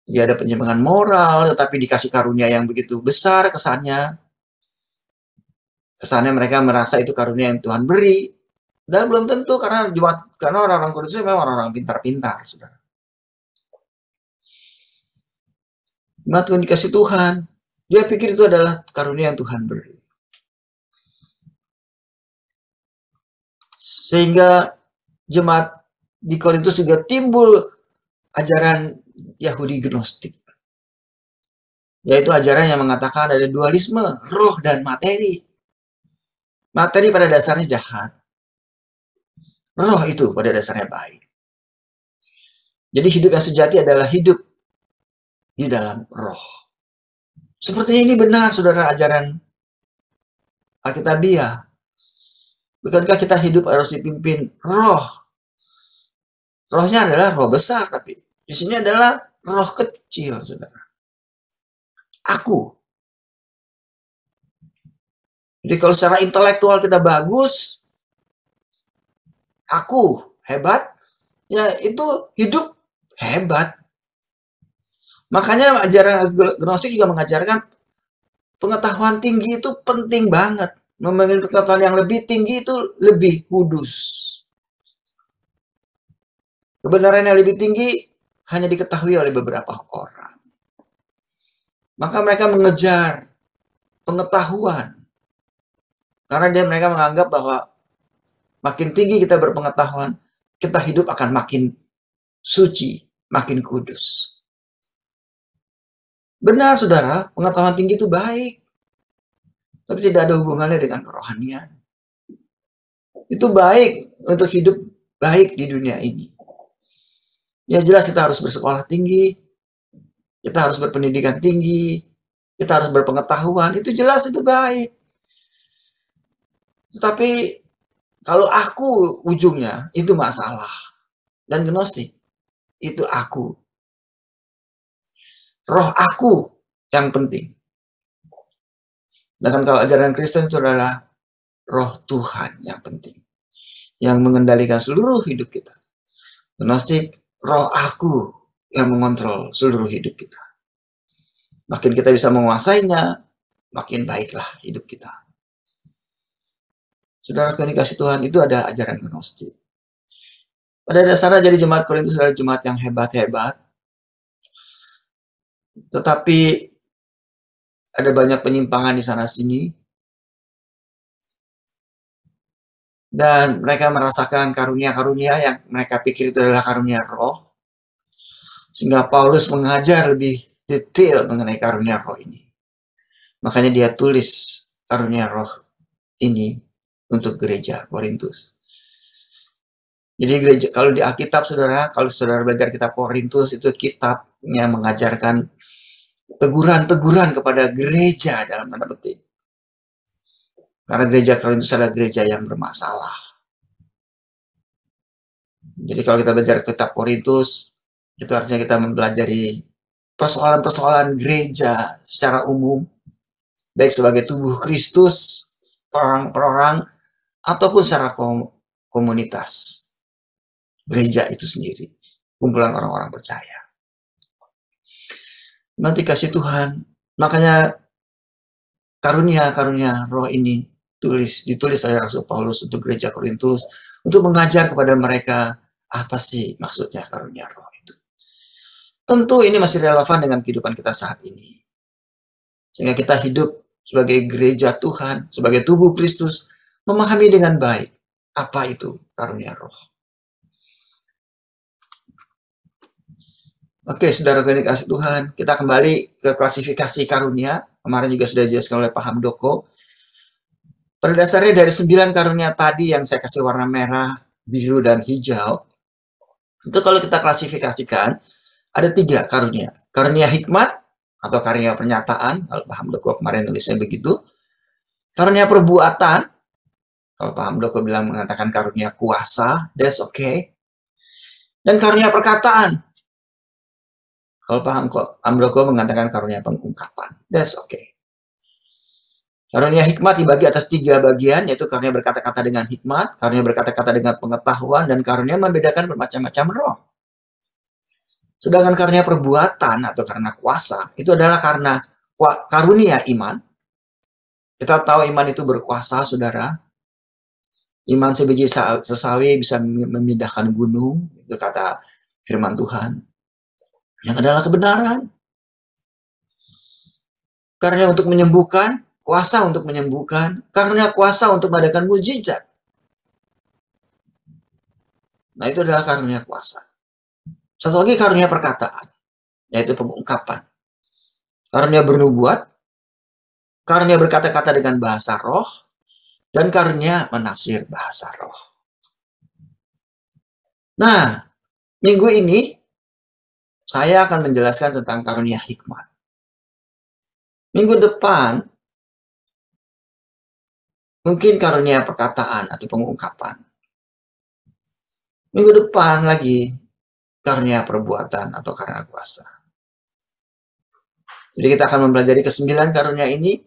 Dia ada penyimpangan moral, tetapi dikasih karunia yang begitu besar kesannya. Kesannya mereka merasa itu karunia yang Tuhan beri. Dan belum tentu karena orang-orang Korintus memang orang-orang pintar-pintar, saudara. Jemaat yang dikasih Tuhan, dia pikir itu adalah karunia yang Tuhan beri. Sehingga jemaat di Korintus juga timbul ajaran Yahudi Gnostik. Yaitu ajaran yang mengatakan ada dualisme, roh dan materi. Materi pada dasarnya jahat. Roh itu pada dasarnya baik. Jadi hidup yang sejati adalah hidup di dalam roh. Sepertinya ini benar, saudara, ajaran Alkitabiah. Bukankah kita hidup harus dipimpin roh? Rohnya adalah roh besar, tapi di sini adalah roh kecil, saudara. Aku. Jadi kalau secara intelektual kita bagus, aku hebat, ya itu hidup hebat. Makanya ajaran Gnostik juga mengajarkan pengetahuan tinggi itu penting banget. Memiliki pengetahuan yang lebih tinggi itu lebih kudus. Kebenaran yang lebih tinggi hanya diketahui oleh beberapa orang. Maka mereka mengejar pengetahuan. Karena mereka menganggap bahwa makin tinggi kita berpengetahuan, kita hidup akan makin suci, makin kudus. Benar, saudara, pengetahuan tinggi itu baik. Tapi tidak ada hubungannya dengan kerohanian. Itu baik untuk hidup baik di dunia ini. Ya jelas kita harus bersekolah tinggi, kita harus berpendidikan tinggi, kita harus berpengetahuan, itu jelas itu baik. Tetapi kalau aku ujungnya, itu masalah. Dan Gnostik, itu aku. Roh aku yang penting. Dan kalau ajaran Kristen itu adalah roh Tuhan yang penting. Yang mengendalikan seluruh hidup kita. Gnostik, roh aku yang mengontrol seluruh hidup kita. Makin kita bisa menguasainya, makin baiklah hidup kita. Saudara yang dikasih Tuhan, itu ada ajaran Gnostik. Pada dasarnya jadi jemaat Korintus adalah jemaat yang hebat-hebat. Tetapi ada banyak penyimpangan di sana-sini. Dan mereka merasakan karunia-karunia yang mereka pikir itu adalah karunia roh. Sehingga Paulus mengajar lebih detail mengenai karunia roh ini. Makanya dia tulis karunia roh ini untuk gereja Korintus. Jadi gereja, kalau di Alkitab, saudara, kalau saudara belajar kitab Korintus, itu kitabnya mengajarkan teguran-teguran kepada gereja dalam tanda petik. Karena gereja Korintus adalah gereja yang bermasalah. Jadi kalau kita belajar kitab Korintus, itu artinya kita mempelajari persoalan-persoalan gereja secara umum, baik sebagai tubuh Kristus, orang per orang, ataupun secara komunitas. Gereja itu sendiri, kumpulan orang-orang percaya. Nanti kasih Tuhan. Makanya karunia-karunia roh ini ditulis oleh Rasul Paulus untuk gereja Korintus, untuk mengajar kepada mereka apa sih maksudnya karunia roh itu. Tentu ini masih relevan dengan kehidupan kita saat ini. Sehingga kita hidup sebagai gereja Tuhan, sebagai tubuh Kristus, memahami dengan baik apa itu karunia roh. Oke, saudara yang dikasih Tuhan, kita kembali ke klasifikasi karunia. Kemarin juga sudah dijelaskan oleh Pak Hamdoko. Pada dasarnya dari 9 karunia tadi yang saya kasih warna merah, biru, dan hijau, itu kalau kita klasifikasikan, ada 3 karunia. Karunia hikmat, atau karunia pernyataan, kalau Pak Hamdoko kemarin tulisnya begitu. Karunia perbuatan, kalau Pak Hamdoko bilang mengatakan karunia kuasa, that's okay. Dan karunia perkataan, kalau Pak Hamdoko mengatakan karunia pengungkapan, that's okay. Karunia hikmat dibagi atas 3 bagian, yaitu karunia berkata-kata dengan hikmat, karunia berkata-kata dengan pengetahuan, dan karunia membedakan bermacam-macam roh. Sedangkan karunia perbuatan atau karena kuasa, itu adalah karena karunia iman. Kita tahu iman itu berkuasa, saudara. Iman sebiji sesawi bisa memindahkan gunung, itu kata firman Tuhan. Yang adalah kebenaran. Karunia untuk menyembuhkan, kuasa untuk menyembuhkan, karunia kuasa untuk mengadakan mujizat. Nah, itu adalah karunia kuasa. Satu lagi karunia perkataan, yaitu pengungkapan. Karunia bernubuat, karunia berkata-kata dengan bahasa roh, dan karunia menafsir bahasa roh. Nah, minggu ini saya akan menjelaskan tentang karunia hikmat. Minggu depan, mungkin karunia perkataan atau pengungkapan. Minggu depan lagi, karunia perbuatan atau karunia kuasa. Jadi kita akan mempelajari ke-9 karunia ini,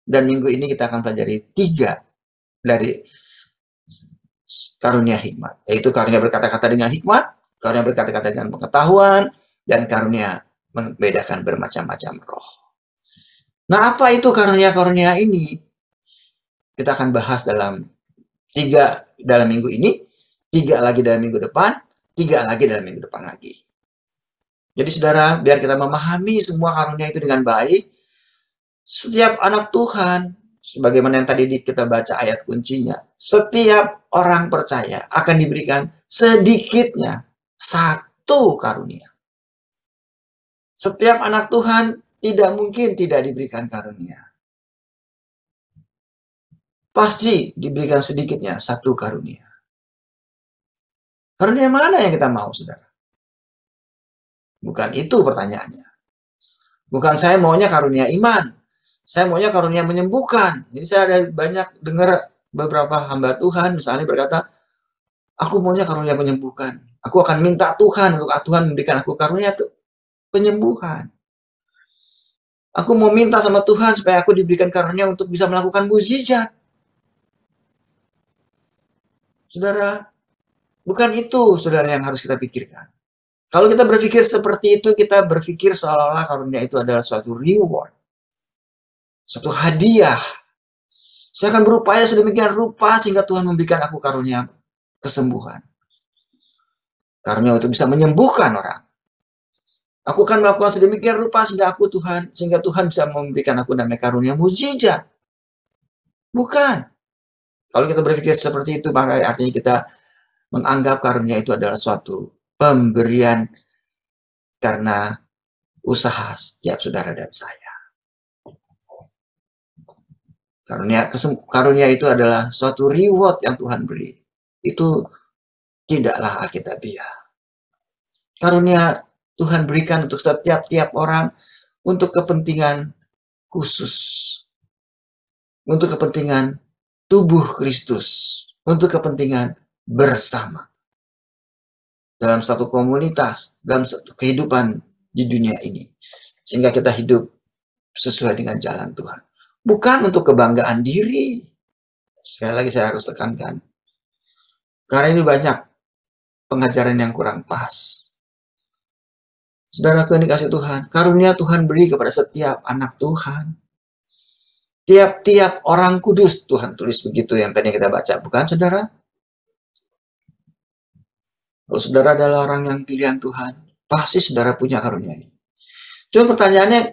dan minggu ini kita akan pelajari 3 dari karunia hikmat, yaitu karunia berkata-kata dengan hikmat, karunia berkata-kata dengan pengetahuan, dan karunia membedakan bermacam-macam roh. Nah, apa itu karunia-karunia ini? Kita akan bahas dalam 3 dalam minggu ini, 3 lagi dalam minggu depan, 3 lagi dalam minggu depan lagi. Jadi saudara, biar kita memahami semua karunia itu dengan baik, setiap anak Tuhan, sebagaimana yang tadi kita baca ayat kuncinya, setiap orang percaya akan diberikan sedikitnya 1 karunia. Setiap anak Tuhan tidak mungkin tidak diberikan karunia. Pasti diberikan sedikitnya 1 karunia. Karunia mana yang kita mau, saudara? Bukan itu pertanyaannya. Bukan saya maunya karunia iman. Saya maunya karunia menyembuhkan. Jadi saya ada banyak dengar beberapa hamba Tuhan misalnya berkata, aku maunya karunia menyembuhkan. Aku akan minta Tuhan untuk Tuhan memberikan aku karunia penyembuhan. Aku mau minta sama Tuhan supaya aku diberikan karunia untuk bisa melakukan mukjizat. Saudara, bukan itu, saudara, yang harus kita pikirkan. Kalau kita berpikir seperti itu, kita berpikir seolah-olah karunia itu adalah suatu reward. Suatu hadiah. Saya akan berupaya sedemikian rupa sehingga Tuhan memberikan aku karunia kesembuhan. Karunia untuk bisa menyembuhkan orang. Aku akan melakukan sedemikian rupa sehingga Tuhan bisa memberikan aku namanya karunia mujizat. Bukan. Kalau kita berpikir seperti itu, maka artinya kita menganggap karunia itu adalah suatu pemberian karena usaha setiap saudara dan saya. Karunia itu adalah suatu reward yang Tuhan beri. Itu tidaklah alkitabiah. Karunia Tuhan berikan untuk setiap orang untuk kepentingan khusus. Untuk kepentingan tubuh Kristus. Untuk kepentingan bersama. Dalam satu komunitas, dalam satu kehidupan di dunia ini. Sehingga kita hidup sesuai dengan jalan Tuhan. Bukan untuk kebanggaan diri. Sekali lagi saya harus tekankan. Karena ini banyak pengajaran yang kurang pas. Saudaraku yang dikasih Tuhan, karunia Tuhan beri kepada setiap anak Tuhan. Tiap-tiap orang kudus, Tuhan tulis begitu yang tadi kita baca, bukan saudara? Kalau saudara adalah orang yang pilihan Tuhan, pasti saudara punya karunia ini. Cuma pertanyaannya,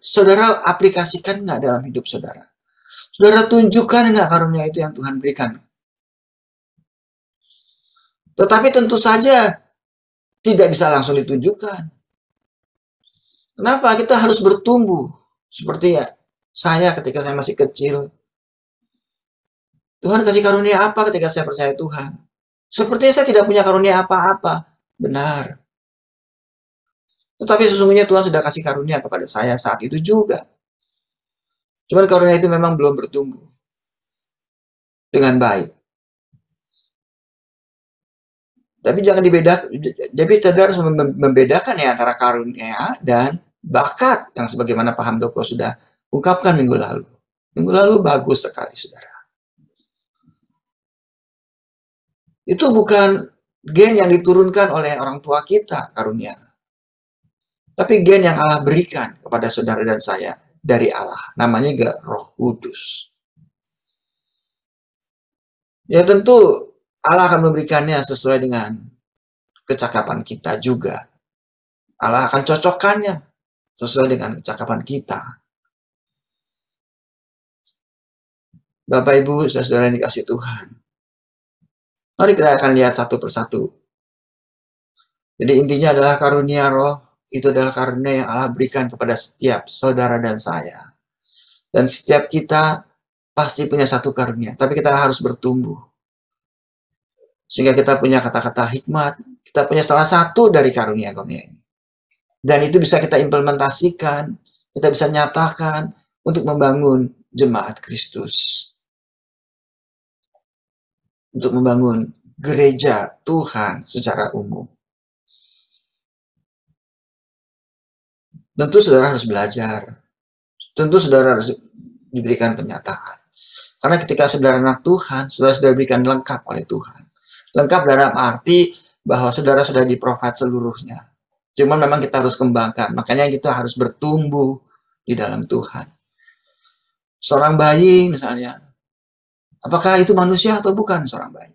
saudara aplikasikan nggak dalam hidup saudara? Saudara tunjukkan nggak karunia itu yang Tuhan berikan? Tetapi tentu saja tidak bisa langsung ditunjukkan. Kenapa? Kita harus bertumbuh. Seperti ya, saya ketika saya masih kecil. Tuhan kasih karunia apa ketika saya percaya Tuhan? Sepertinya saya tidak punya karunia apa-apa. Benar. Tetapi sesungguhnya Tuhan sudah kasih karunia kepada saya saat itu juga. Cuman karunia itu memang belum bertumbuh dengan baik. Tapi jangan dibedakan. Jadi saudara harus membedakan ya antara karunia dan bakat yang sebagaimana Pak Hamdoko sudah ungkapkan minggu lalu. Minggu lalu bagus sekali, saudara. Itu bukan gen yang diturunkan oleh orang tua kita, karunia. Tapi gen yang Allah berikan kepada saudara dan saya dari Allah. Namanya juga Roh Kudus. Ya tentu Allah akan memberikannya sesuai dengan kecakapan kita juga. Allah akan cocokkannya sesuai dengan kecakapan kita. Bapak, Ibu, saudara yang dikasih Tuhan. Mari kita akan lihat satu persatu. Jadi intinya adalah karunia roh, itu adalah karunia yang Allah berikan kepada setiap saudara dan saya. Dan setiap kita pasti punya satu karunia, tapi kita harus bertumbuh. Sehingga kita punya kata-kata hikmat, kita punya salah satu dari karunia-karunia ini. Dan itu bisa kita implementasikan, kita bisa nyatakan untuk membangun jemaat Kristus. Untuk membangun gereja Tuhan secara umum. Tentu saudara harus belajar. Tentu saudara harus diberikan penyataan. Karena ketika saudara anak Tuhan, saudara sudah diberikan lengkap oleh Tuhan. Lengkap dalam arti bahwa saudara sudah di-provide seluruhnya. Cuman memang kita harus kembangkan. Makanya kita harus bertumbuh di dalam Tuhan. Seorang bayi misalnya, apakah itu manusia atau bukan seorang bayi?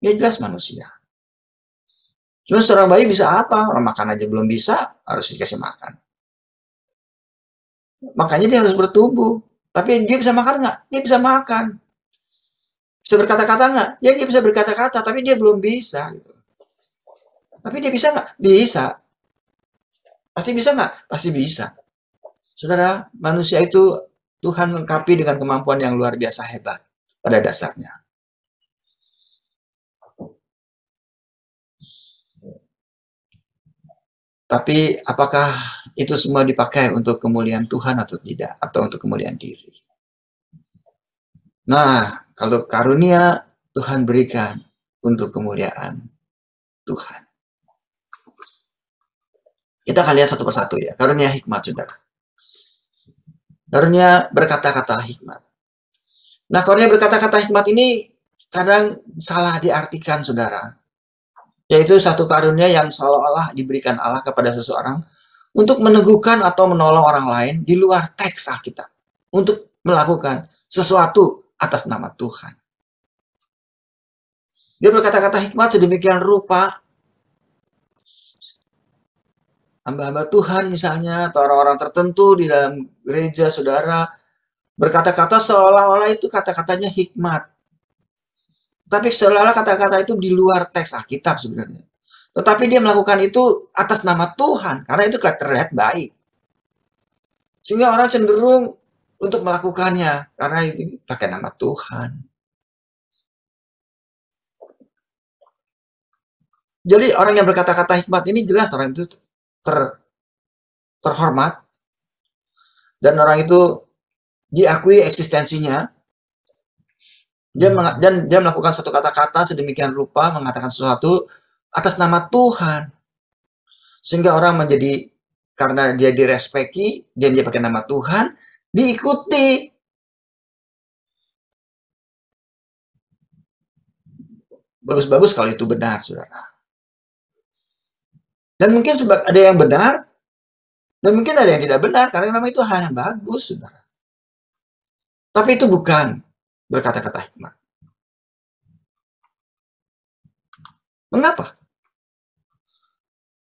Ya jelas manusia. Cuma seorang bayi bisa apa? Orang makan aja belum bisa, harus dikasih makan. Makanya dia harus bertumbuh. Tapi dia bisa makan nggak? Dia bisa makan. Bisa berkata-kata nggak? Ya dia bisa berkata-kata, tapi dia belum bisa. Gitu. Tapi dia bisa nggak? Bisa. Pasti bisa nggak? Pasti bisa. Saudara, manusia itu Tuhan lengkapi dengan kemampuan yang luar biasa hebat pada dasarnya. Tapi apakah itu semua dipakai untuk kemuliaan Tuhan atau tidak? Atau untuk kemuliaan diri? Nah, kalau karunia Tuhan berikan untuk kemuliaan Tuhan. Kita akan lihat satu persatu ya. Karunia hikmat, saudara. Karunia berkata-kata hikmat. Nah, karunia berkata-kata hikmat ini kadang salah diartikan, saudara. Yaitu satu karunia yang seolah-olah diberikan Allah kepada seseorang untuk meneguhkan atau menolong orang lain di luar teks Alkitab. Untuk melakukan sesuatu atas nama Tuhan. Dia berkata-kata hikmat sedemikian rupa. Hamba-hamba Tuhan misalnya, atau orang-orang tertentu di dalam gereja saudara, berkata-kata seolah-olah itu kata-katanya hikmat. Tapi seolah-olah kata-kata itu di luar teks Alkitab sebenarnya. Tetapi dia melakukan itu atas nama Tuhan, karena itu terlihat baik. Sehingga orang cenderung untuk melakukannya, karena itu pakai nama Tuhan. Jadi orang yang berkata-kata hikmat ini jelas orang itu terhormat. Dan orang itu diakui eksistensinya. Dan dia melakukan satu kata-kata sedemikian rupa, mengatakan sesuatu atas nama Tuhan. Sehingga orang menjadi, karena dia direspeki, dan dia pakai nama Tuhan, diikuti. Bagus-bagus kalau itu benar, saudara. Dan mungkin ada yang benar, dan mungkin ada yang tidak benar, karena memang itu hal yang bagus, saudara. Tapi itu bukan berkata-kata hikmat. Mengapa?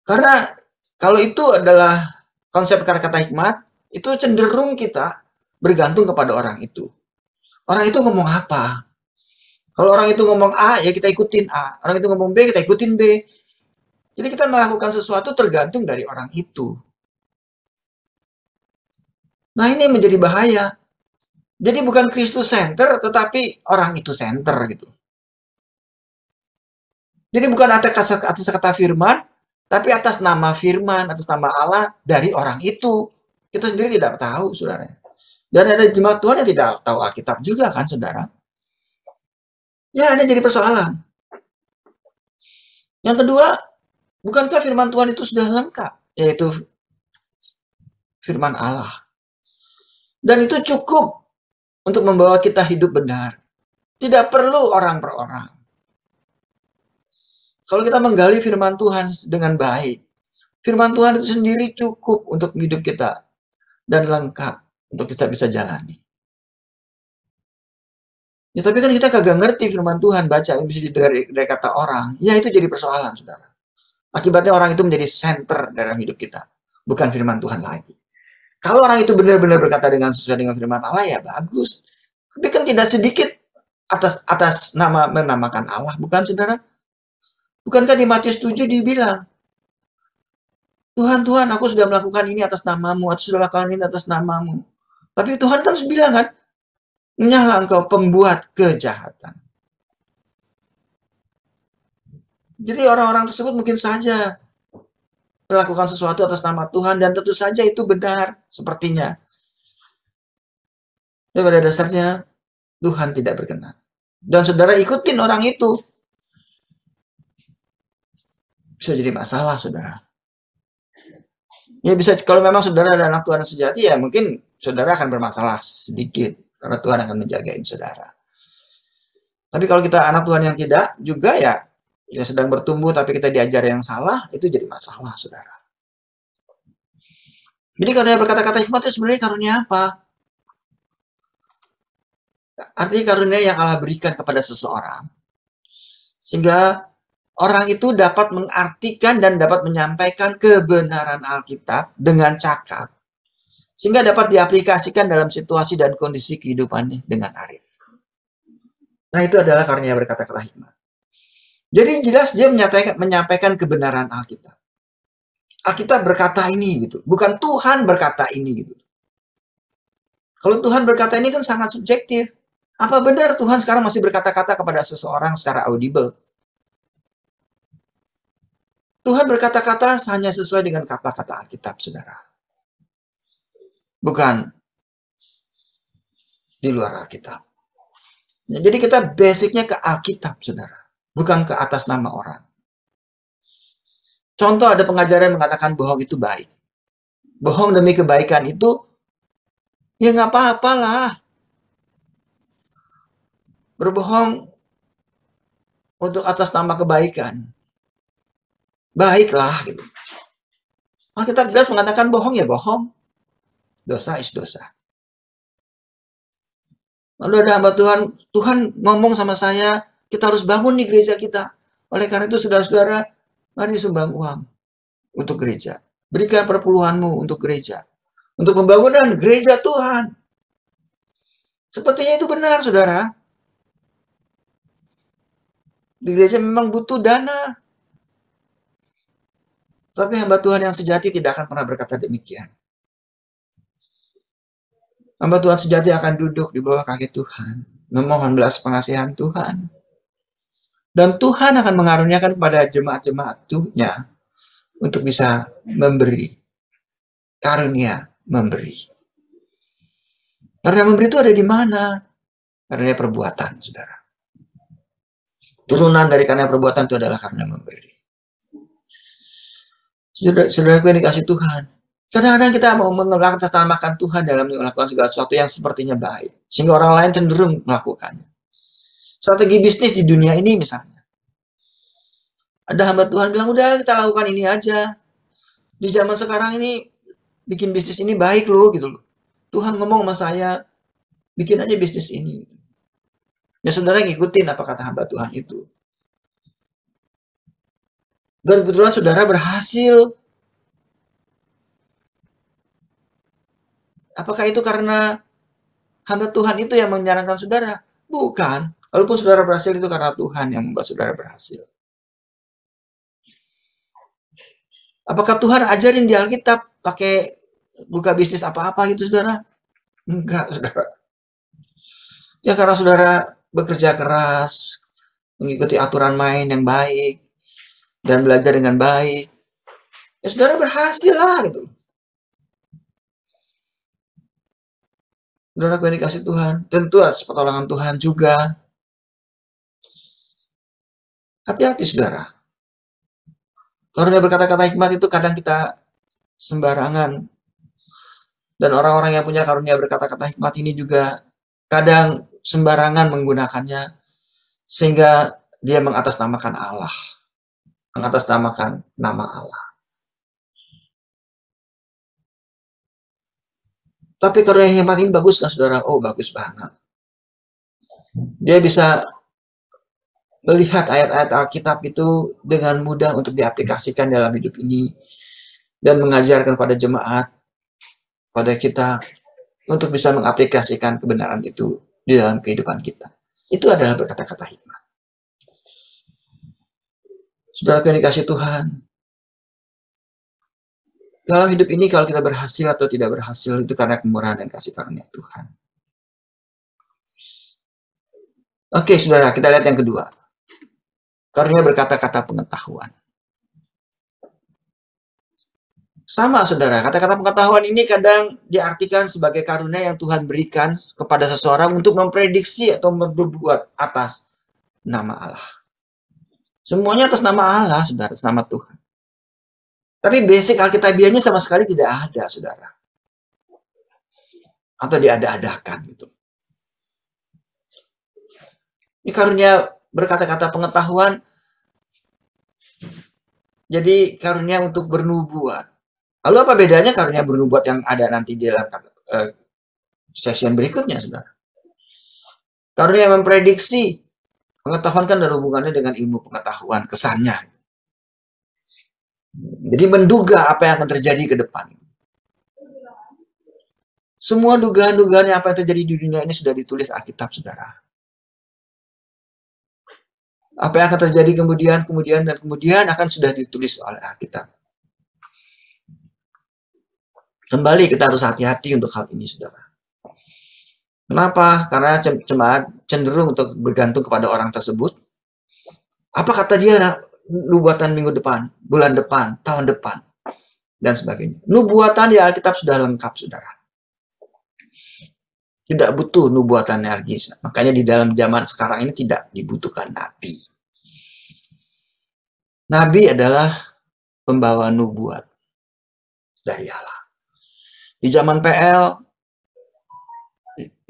Karena kalau itu adalah konsep kata-kata hikmat, itu cenderung kita bergantung kepada orang itu. Orang itu ngomong apa? Kalau orang itu ngomong A, ya kita ikutin A. Orang itu ngomong B, kita ikutin B. Jadi kita melakukan sesuatu tergantung dari orang itu. Nah, ini menjadi bahaya. Jadi bukan Kristus center, tetapi orang itu center gitu. Jadi bukan atas kata firman, tapi atas nama firman, atas nama Allah dari orang itu. Kita sendiri tidak tahu, saudara. Dan ada jemaat Tuhan yang tidak tahu Alkitab juga kan, saudara. Ya, ini jadi persoalan. Yang kedua, bukankah firman Tuhan itu sudah lengkap? Yaitu firman Allah. Dan itu cukup untuk membawa kita hidup benar. Tidak perlu orang per orang. Kalau kita menggali firman Tuhan dengan baik, firman Tuhan itu sendiri cukup untuk hidup kita dan lengkap untuk kita bisa jalani. Ya, tapi kan kita kagak ngerti firman Tuhan, baca yang bisa dari kata orang. Ya, itu jadi persoalan, saudara. Akibatnya orang itu menjadi center dalam hidup kita, bukan firman Tuhan lagi. Kalau orang itu benar-benar berkata sesuai dengan firman Allah, ya bagus. Tapi kan tidak sedikit atas nama menamakan Allah, bukan, saudara? Bukankah di Matius 7 dibilang, Tuhan, Tuhan, aku sudah melakukan ini atas namamu, aku sudah melakukan ini atas namamu. Tapi Tuhan kan bilang kan, nyala engkau pembuat kejahatan. Jadi orang-orang tersebut mungkin saja melakukan sesuatu atas nama Tuhan, dan tentu saja itu benar sepertinya. Tapi pada dasarnya Tuhan tidak berkenan. Dan saudara ikutin orang itu, bisa jadi masalah, saudara. Ya bisa, kalau memang saudara adalah anak Tuhan yang sejati, ya mungkin saudara akan bermasalah sedikit, karena Tuhan akan menjagain saudara. Tapi kalau kita anak Tuhan yang tidak juga, ya sedang bertumbuh tapi kita diajar yang salah, itu jadi masalah, saudara. Jadi karunia berkata-kata hikmat itu sebenarnya karunia apa? Artinya karunia yang Allah berikan kepada seseorang, sehingga orang itu dapat mengartikan dan dapat menyampaikan kebenaran Alkitab dengan cakap, sehingga dapat diaplikasikan dalam situasi dan kondisi kehidupannya dengan arif. Nah, itu adalah karunia berkata-kata hikmat. Jadi jelas dia menyampaikan kebenaran Alkitab. Alkitab berkata ini gitu, bukan Tuhan berkata ini gitu. Kalau Tuhan berkata ini kan sangat subjektif. Apa benar Tuhan sekarang masih berkata-kata kepada seseorang secara audible? Tuhan berkata-kata hanya sesuai dengan kata-kata Alkitab, saudara. Bukan di luar Alkitab. Ya, jadi kita basicnya ke Alkitab, saudara. Bukan ke atas nama orang. Contoh, ada pengajaran yang mengatakan bohong itu baik. Bohong demi kebaikan itu, ya nggak apa-apalah. Berbohong untuk atas nama kebaikan. Baiklah gitu. Alkitab jelas mengatakan bohong ya bohong. Dosa is dosa. Lalu ada hamba Tuhan, Tuhan ngomong sama saya, kita harus bangun di gereja kita. Oleh karena itu saudara-saudara, mari sumbang uang untuk gereja. Berikan perpuluhanmu untuk gereja. Untuk pembangunan gereja Tuhan. Sepertinya itu benar, saudara. Di gereja memang butuh dana. Tapi hamba Tuhan yang sejati tidak akan pernah berkata demikian. Hamba Tuhan sejati akan duduk di bawah kaki Tuhan, memohon belas pengasihan Tuhan. Dan Tuhan akan mengaruniakan kepada jemaat-jemaat-Nya untuk bisa memberi. Karunia memberi. Karunia memberi itu ada di mana? Karunia perbuatan, saudara. Turunan dari karunia perbuatan itu adalah karunia memberi. Saudara-saudaraku yang dikasih Tuhan, kadang-kadang kita mau mengatasnamakan Tuhan dalam melakukan segala sesuatu yang sepertinya baik, sehingga orang lain cenderung melakukannya. Strategi bisnis di dunia ini misalnya, ada hamba Tuhan bilang, udah kita lakukan ini aja, Di zaman sekarang ini bikin bisnis ini baik loh gitu loh. Tuhan ngomong sama saya, bikin aja bisnis ini. Ya saudara ngikutin apa kata hamba Tuhan itu. Dan kebetulan saudara berhasil. Apakah itu karena hamba Tuhan itu yang menyarankan saudara? Bukan. Walaupun saudara berhasil itu karena Tuhan yang membuat saudara berhasil. Apakah Tuhan ajarin di Alkitab pakai buka bisnis apa-apa gitu saudara? Enggak saudara. Ya karena saudara bekerja keras, mengikuti aturan main yang baik, dan belajar dengan baik. Ya saudara berhasil lah gitu. Saudara yang dikasih Tuhan, tentu atas pertolongan Tuhan juga. Hati-hati saudara. Karunia berkata-kata hikmat itu kadang kita sembarangan. Dan orang-orang yang punya karunia berkata-kata hikmat ini juga kadang sembarangan menggunakannya. Sehingga dia mengatasnamakan Allah. Mengatasnamakan nama Allah. Tapi karunia hikmat ini bagus kan saudara? Oh bagus banget. Dia bisa melihat ayat-ayat Alkitab itu dengan mudah untuk diaplikasikan dalam hidup ini. Dan mengajarkan pada jemaat, pada kita, untuk bisa mengaplikasikan kebenaran itu di dalam kehidupan kita. Itu adalah berkata-kata hikmat. Saudara yang dikasih Tuhan, dalam hidup ini kalau kita berhasil atau tidak berhasil itu karena kemurahan dan kasih karunia Tuhan. Oke saudara, kita lihat yang kedua. Karunia berkata-kata pengetahuan. Sama saudara, kata-kata pengetahuan ini kadang diartikan sebagai karunia yang Tuhan berikan kepada seseorang untuk memprediksi atau berbuat atas nama Allah. Semuanya atas nama Allah, saudara, atas nama Tuhan. Tapi basic Alkitabiahnya sama sekali tidak ada, saudara. Atau diada-adakan gitu. Ini karunia berkata-kata pengetahuan. Jadi karunia untuk bernubuat. Lalu apa bedanya karunia bernubuat yang ada nanti di dalam session berikutnya, saudara? Karunia memprediksi. Pengetahuan kan ada hubungannya dengan ilmu pengetahuan, kesannya. Jadi menduga apa yang akan terjadi ke depan. Semua dugaan-dugaan apa yang terjadi di dunia ini sudah ditulis Alkitab, saudara. Apa yang akan terjadi kemudian akan sudah ditulis oleh Alkitab. Kembali kita harus hati-hati untuk hal ini, saudara. Kenapa? Karena jemaat cenderung untuk bergantung kepada orang tersebut. Apa kata dia? Nubuatan minggu depan, bulan depan, tahun depan, dan sebagainya. Nubuatan di Alkitab sudah lengkap, saudara. Tidak butuh nubuatan lagi. Makanya di dalam zaman sekarang ini tidak dibutuhkan nabi. Nabi adalah pembawa nubuat dari Allah. Di zaman PL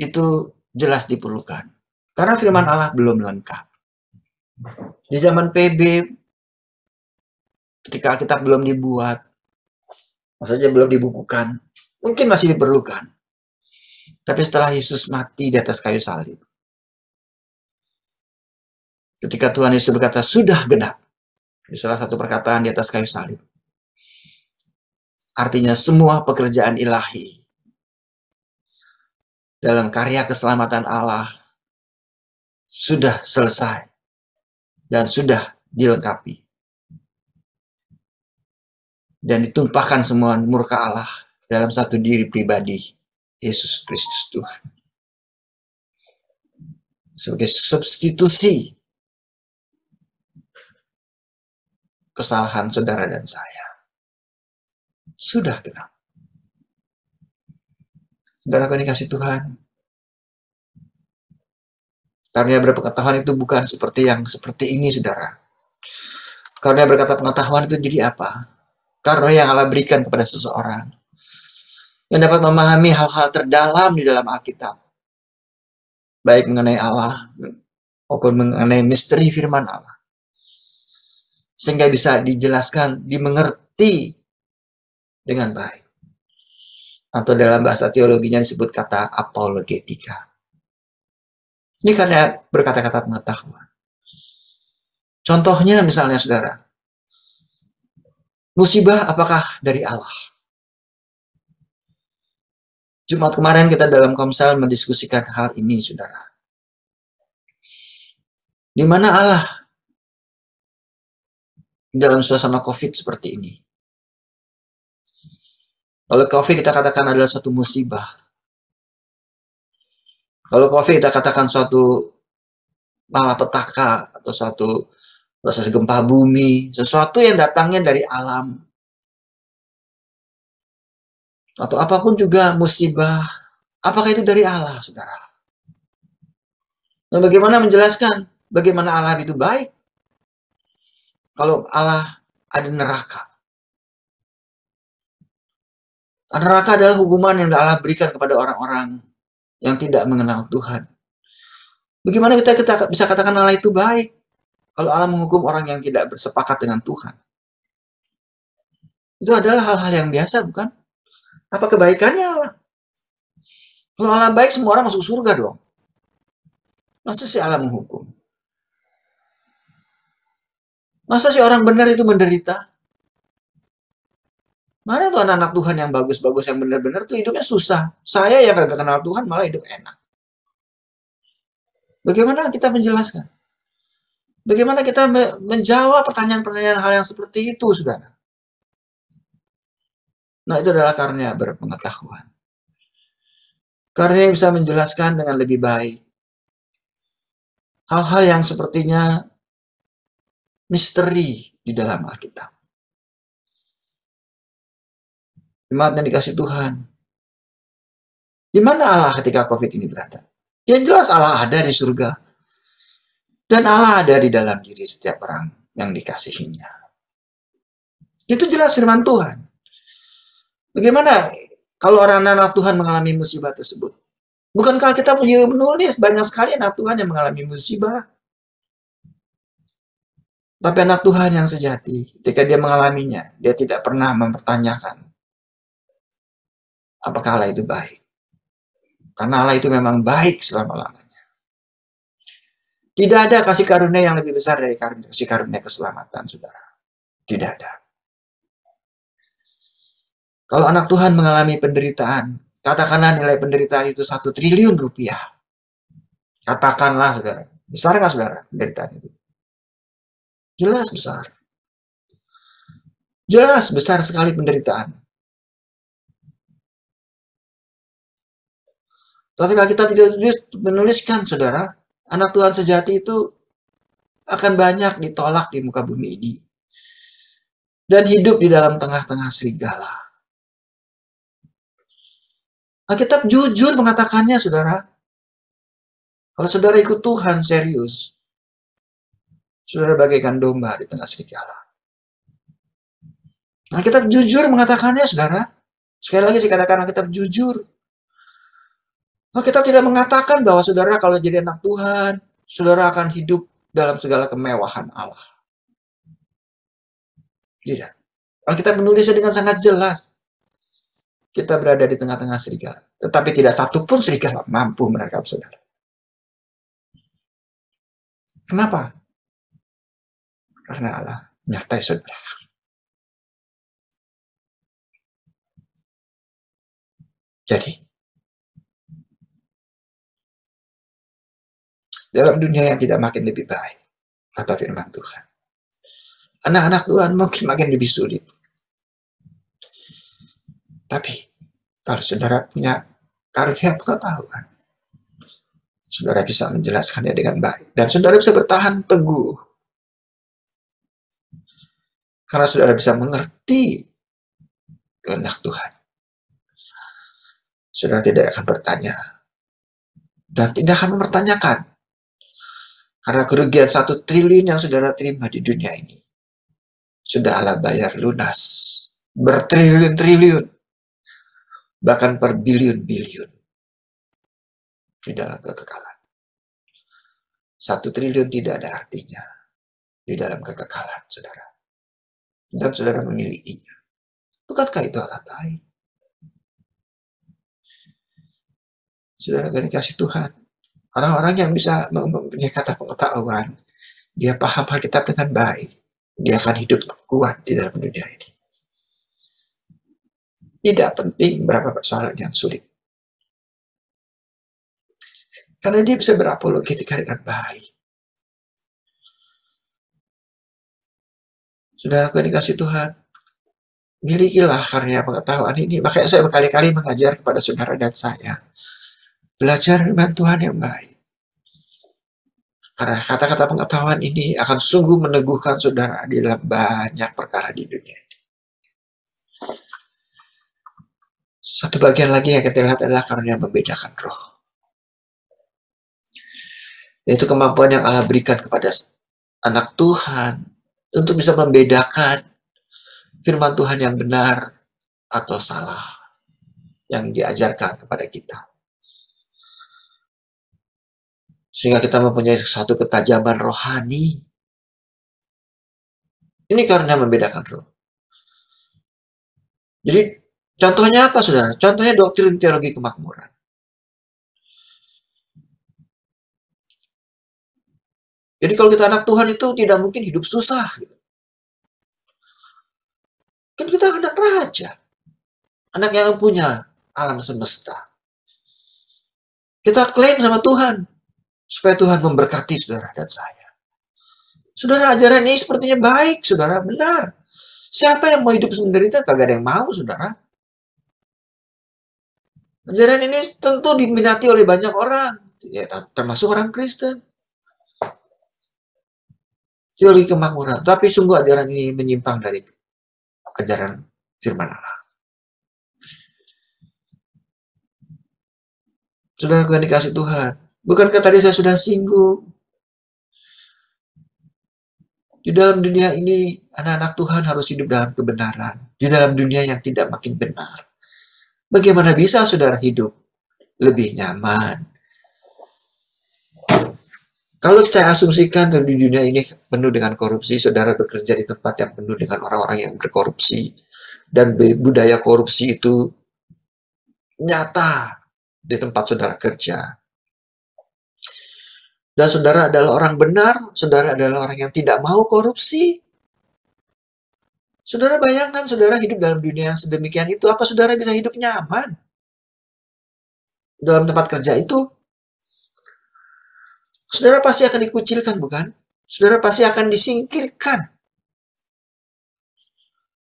itu jelas diperlukan. Karena firman Allah belum lengkap. Di zaman PB, ketika Alkitab belum dibuat, maksudnya belum dibukukan, mungkin masih diperlukan. Tapi setelah Yesus mati di atas kayu salib, ketika Tuhan Yesus berkata, sudah genap, salah satu perkataan di atas kayu salib, artinya semua pekerjaan ilahi dalam karya keselamatan Allah sudah selesai dan sudah dilengkapi. Dan ditumpahkan semua murka Allah dalam satu diri pribadi, Yesus Kristus Tuhan. Sebagai substitusi kesalahan saudara dan saya. Sudah genap. Saudara yang dikasih Tuhan. Karunia berpengetahuan itu bukan seperti yang seperti ini, saudara. Karunia berkata pengetahuan itu jadi apa? Karunia yang Allah berikan kepada seseorang yang dapat memahami hal-hal terdalam di dalam Alkitab, baik mengenai Allah maupun mengenai misteri firman Allah, sehingga bisa dijelaskan, dimengerti dengan baik. Atau dalam bahasa teologinya disebut kata apologetika. Ini karena berkata-kata pengetahuan. Contohnya misalnya saudara, musibah apakah dari Allah? Jumat kemarin kita dalam Komsel mendiskusikan hal ini, saudara. Di mana Allah dalam suasana COVID seperti ini? Kalau COVID kita katakan adalah suatu musibah. Kalau COVID kita katakan suatu malapetaka atau suatu proses gempa bumi, sesuatu yang datangnya dari alam. Atau apapun juga musibah, apakah itu dari Allah, saudara? Nah, bagaimana menjelaskan bagaimana Allah itu baik? Kalau Allah ada neraka. Neraka adalah hukuman yang Allah berikan kepada orang-orang yang tidak mengenal Tuhan. Bagaimana kita bisa katakan Allah itu baik kalau Allah menghukum orang yang tidak bersepakat dengan Tuhan? Itu adalah hal-hal yang biasa, bukan? Apa kebaikannya Allah? Kalau Allah baik, semua orang masuk surga dong. Masa sih Allah menghukum? Masa sih orang benar itu menderita? Mana tuh anak-anak Tuhan yang bagus-bagus, yang benar-benar tuh hidupnya susah. Saya yang gak kenal Tuhan malah hidup enak. Bagaimana kita menjelaskan? Bagaimana kita menjawab pertanyaan-pertanyaan hal yang seperti itu, saudara? Nah, itu adalah karena berpengetahuan. Karena bisa menjelaskan dengan lebih baik hal-hal yang sepertinya misteri di dalam Alkitab. Jemaat yang dikasih Tuhan. Di mana Allah ketika COVID ini berada? Yang jelas Allah ada di surga. Dan Allah ada di dalam diri setiap orang yang dikasihinya. Itu jelas firman Tuhan. Bagaimana kalau orang anak Tuhan mengalami musibah tersebut? Bukankah kita punya menulis banyak sekali anak Tuhan yang mengalami musibah? Tapi anak Tuhan yang sejati, ketika dia mengalaminya, dia tidak pernah mempertanyakan apakah Allah itu baik. Karena Allah itu memang baik selama-lamanya. Tidak ada kasih karunia yang lebih besar dari kasih karunia keselamatan, saudara. Tidak ada. Kalau anak Tuhan mengalami penderitaan, katakanlah nilai penderitaan itu 1 triliun rupiah. Katakanlah, saudara. Besar nggak, saudara, penderitaan itu? Jelas besar. Jelas besar sekali penderitaan. Tapi kita menuliskan, saudara, anak Tuhan sejati itu akan banyak ditolak di muka bumi ini. Dan hidup di dalam tengah-tengah serigala. Alkitab jujur mengatakannya, saudara. Kalau saudara ikut Tuhan serius, saudara bagaikan domba di tengah serigala. Alkitab jujur mengatakannya, saudara. Sekali lagi saya katakan Alkitab jujur. Alkitab tidak mengatakan bahwa saudara kalau jadi anak Tuhan, saudara akan hidup dalam segala kemewahan Allah. Tidak. Alkitab menulisnya dengan sangat jelas. Kita berada di tengah-tengah serigala. Tetapi tidak satupun serigala mampu menerkam saudara. Kenapa? Karena Allah menyertai saudara. Jadi, dalam dunia yang tidak makin lebih baik, kata firman Tuhan, anak-anak Tuhan mungkin makin lebih sulit. Tapi, kalau saudara punya karunia pengetahuan, saudara bisa menjelaskannya dengan baik. Dan saudara bisa bertahan teguh. Karena saudara bisa mengerti kehendak Tuhan. Saudara tidak akan bertanya. Dan tidak akan mempertanyakan. Karena kerugian 1 triliun yang saudara terima di dunia ini, sudah Allah bayar lunas. Bertriliun-triliun. Bahkan per biliun-biliun. Di dalam kekekalan. 1 triliun tidak ada artinya. Di dalam kekekalan, saudara. Dan saudara memilikinya. Bukankah itu hal baik? Saudara yang dikasih Tuhan, orang-orang yang bisa mempunyai kata pengetahuan, dia paham Alkitab dengan baik, dia akan hidup kuat di dalam dunia ini. Tidak penting berapa persoalan yang sulit. Karena dia bisa berapologetika dengan baik. Saudara yang dikasih Tuhan, milikilah karunia pengetahuan ini. Makanya saya berkali-kali mengajar kepada saudara dan saya. Belajar firman Tuhan yang baik. Karena kata-kata pengetahuan ini akan sungguh meneguhkan saudara di dalam banyak perkara di dunia ini. Satu bagian lagi yang kita lihat adalah karunia membedakan roh. Yaitu kemampuan yang Allah berikan kepada anak Tuhan untuk bisa membedakan firman Tuhan yang benar atau salah yang diajarkan kepada kita. Sehingga kita mempunyai suatu ketajaman rohani. Ini karunia membedakan roh. Jadi contohnya apa, saudara? Contohnya doktrin teologi kemakmuran. Jadi kalau kita anak Tuhan itu tidak mungkin hidup susah. Kan kita anak raja. Anak yang punya alam semesta. Kita klaim sama Tuhan. Supaya Tuhan memberkati saudara dan saya. Saudara, ajaran ini sepertinya baik, saudara, benar. Siapa yang mau hidup menderita? Kagak ada yang mau, saudara. Ajaran ini tentu diminati oleh banyak orang, ya, termasuk orang Kristen. Teologi kemakmuran, tapi sungguh ajaran ini menyimpang dari ajaran firman Allah. Saudara yang dikasih Tuhan, bukankah tadi saya sudah singgung? Di dalam dunia ini, anak-anak Tuhan harus hidup dalam kebenaran. Di dalam dunia yang tidak makin benar. Bagaimana bisa saudara hidup lebih nyaman? Kalau saya asumsikan di dunia ini penuh dengan korupsi, saudara bekerja di tempat yang penuh dengan orang-orang yang berkorupsi, dan budaya korupsi itu nyata di tempat saudara kerja. Dan saudara adalah orang benar, saudara adalah orang yang tidak mau korupsi. Saudara bayangkan saudara hidup dalam dunia yang sedemikian itu, apa saudara bisa hidup nyaman? Dalam tempat kerja itu, saudara pasti akan dikucilkan, bukan? Saudara pasti akan disingkirkan.